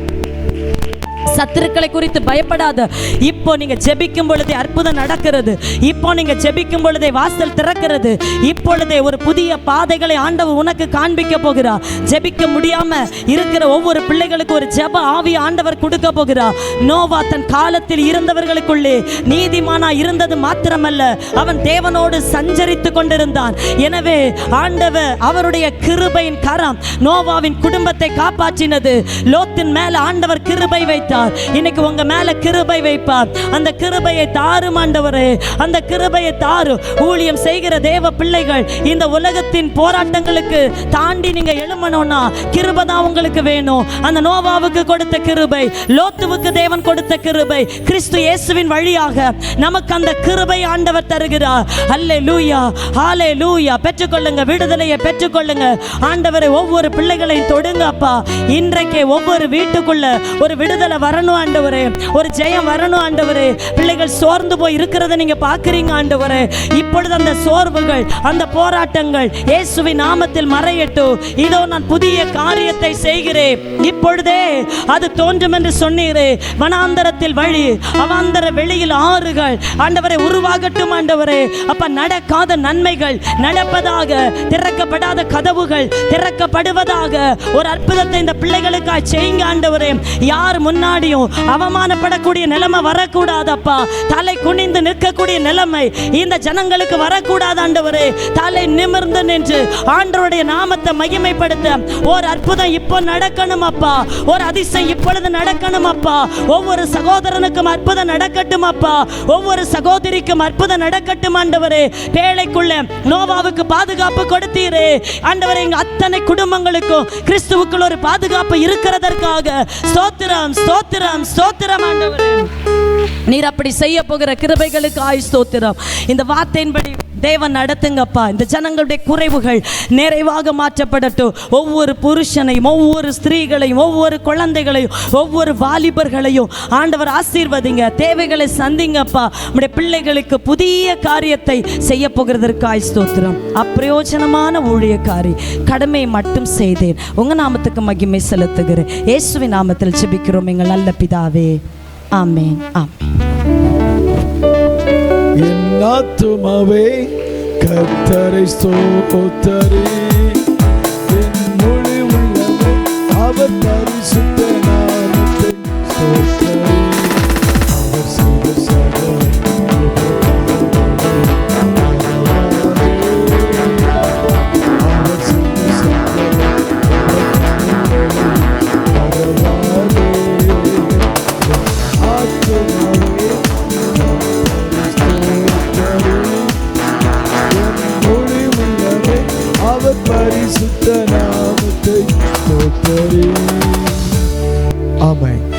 சத்துருக்களை குறித்து பயப்படாத. இப்போ நீங்க ஜெபிக்கும் பொழுதே அற்புதம் நடக்கிறது. இப்போ நீங்க ஜெபிக்கும் பொழுதே வாசல் திறக்கிறது. இப்பொழுதே ஒரு புதிய பாதைகளை ஆண்டவர் உனக்கு காண்பிக்க போகிறார். ஜெபிக்க முடியாம இருக்கிற ஒவ்வொரு பிள்ளைகளுக்கு ஒரு ஜெப ஆவி ஆண்டவர் கொடுக்க போகிறார். நோவா தன் காலத்தில் இருந்தவர்களுக்குள்ளே நீதிமானா இருந்தது மாத்திரமல்ல, அவன் தேவனோடு சஞ்சரித்து கொண்டிருந்தான். எனவே ஆண்டவர் அவருடைய கிருபையின் கரம் நோவாவின் குடும்பத்தை காப்பாற்றினது. லோத்தின் மேல ஆண்டவர் கிருபை வைத்தார். இன்னைக்கு உங்க மேல கிருபை வைப்பார். அந்த கிருபையை தாரும் ஆண்டவரே, அந்த கிருபையை தாரு. ஊழியம் செய்கிற தேவ பிள்ளைகள், இந்த உலகத்தின் போராட்டங்களுக்கு தாண்டி நீங்க எழுமணும்னா கிருபை தான் உங்களுக்கு வேணும். அந்த நோவாவுக்கு கொடுத்த கிருபை, லோத்துவுக்கு தேவன் கொடுத்த கிருபை, கிறிஸ்து இயேசுவின் வழியாக நமக்கு அந்த கிருபை ஆண்டவர் தருகிறார். அல்லேலூயா, ஹல்லேலூயா. பெற்றுக்கொள்ளுங்க, விடுதலையை பெற்றுக்கொள்ளுங்க. ஆண்டவரை ஒவ்வொரு பிள்ளைகளையும் தொடுங்க அப்பா. இன்றைக்கே ஒவ்வொரு வீட்டுக்குள்ள ஒரு விடுதலை வரணும் ஆண்டவரே, ஒரு ஜெயம் வரணும் ஆண்டவரே. பிள்ளைகள் சோர்ந்து போய் இருக்கிறத நீங்க பார்க்கிறீங்க ஆண்டவரே. இப்பொழுது அந்த சோர்வுகள், அந்த போராட்டங்கள் இயேசுவின் நாமத்தில் மறையட்டும். இதோ நான் புதிய காரியத்தை செய்கிறேன், இப்பொழுதே அது தோன்றும் என்று சொன்னீரே. வனாந்தரத்தில் வழி, அவாந்தர வெளியில் ஆறுகள் ஆண்டவரே உருவாகட்டும் ஆண்டவரே. அப்ப நடக்காத நன்மைகள் நடப்பதாக, திறக்கப்படாத கதவுகள் திறக்கப்படுவதாக. ஒரு அற்புதத்தை இந்த பிள்ளைகளுக்காய் செய்யுங்க ஆண்டவரே. யார் முன்னாடியும் அவமானப்படக்கூடிய நிலைமை வரக்கூடாதப்பா. தலை குனிந்து நிற்கக்கூடிய நிலைமை இந்த ஜனங்களுக்கு வரக்கூடாது ஆண்டவரே. தலை நிமிர்ந்து நின்று ஆண்டவருடைய நாமத்தை மகிமைப்படுத்த ஒரு அற்புதம் இப்போ நடக்கணும் அப்பா. ஒரு அதிசயம் இப்பொழுது நடக்கணும் அப்பா. ஒவ்வொரு சகோதரனுக்கும் அற்புதம் நடக்கட்டும் அப்பா. ஒவ்வொரு சகோதரிக்கும் அற்புதம் நடக்கட்டும் ஆண்டவரே. பேழைக்குள்ள நோவாவுக்கு பாதுகாப்பு கொடுத்தீரே ஆண்டவரே. எங்க அத்தனை குடும்பங்களுக்கும் கிறிஸ்துவுக்குள் ஒரு பாதுகாப்பு இருக்கிறதற்காக ஸ்தோத்திரம், ஸ்தோத்திரம், ஸ்தோத்திரம் ஆண்டவரே. நீர் அப்படி செய்ய போகிற கிருபைகளுக்கு ஸ்தோத்திரம். இந்த வார்த்தையின்படி தேவன் நடத்துங்கப்பா. இந்த ஜனங்களுடைய குறைவுகள் நிறைவாக மாற்றப்படட்டும். ஒவ்வொரு புருஷனையும், ஒவ்வொரு ஸ்திரீகளையும், ஒவ்வொரு குழந்தைகளையும், ஒவ்வொரு வாலிபர்களையும் ஆண்டவர் ஆசீர்வதிங்க. தேவைகளை சந்திங்கப்பா. நம்முடைய பிள்ளைகளுக்கு புதிய காரியத்தை செய்ய போகிறதற்காய் ஸ்தோத்திரம். அப்பிரயோஜனமான ஊழியக்காரி, கடமையை மட்டும் செய்தேன். உங்க நாமத்துக்கு மகிமை செலுத்துகிறேன். இயேசுவின் நாமத்தில் ஜெபிக்கிறோம் எங்கள் நல்ல பிதாவே. ஆமென். என் ஆத்துமாவே கர்த்தரை ஸ்தோத்தரி, என் முழு உள்ளமே அவர் பரிசுத்த நாமத்தை ஸ்தோத்தரி. அவர் செய்த சகல அவர் செய்த சகல ஆமென்.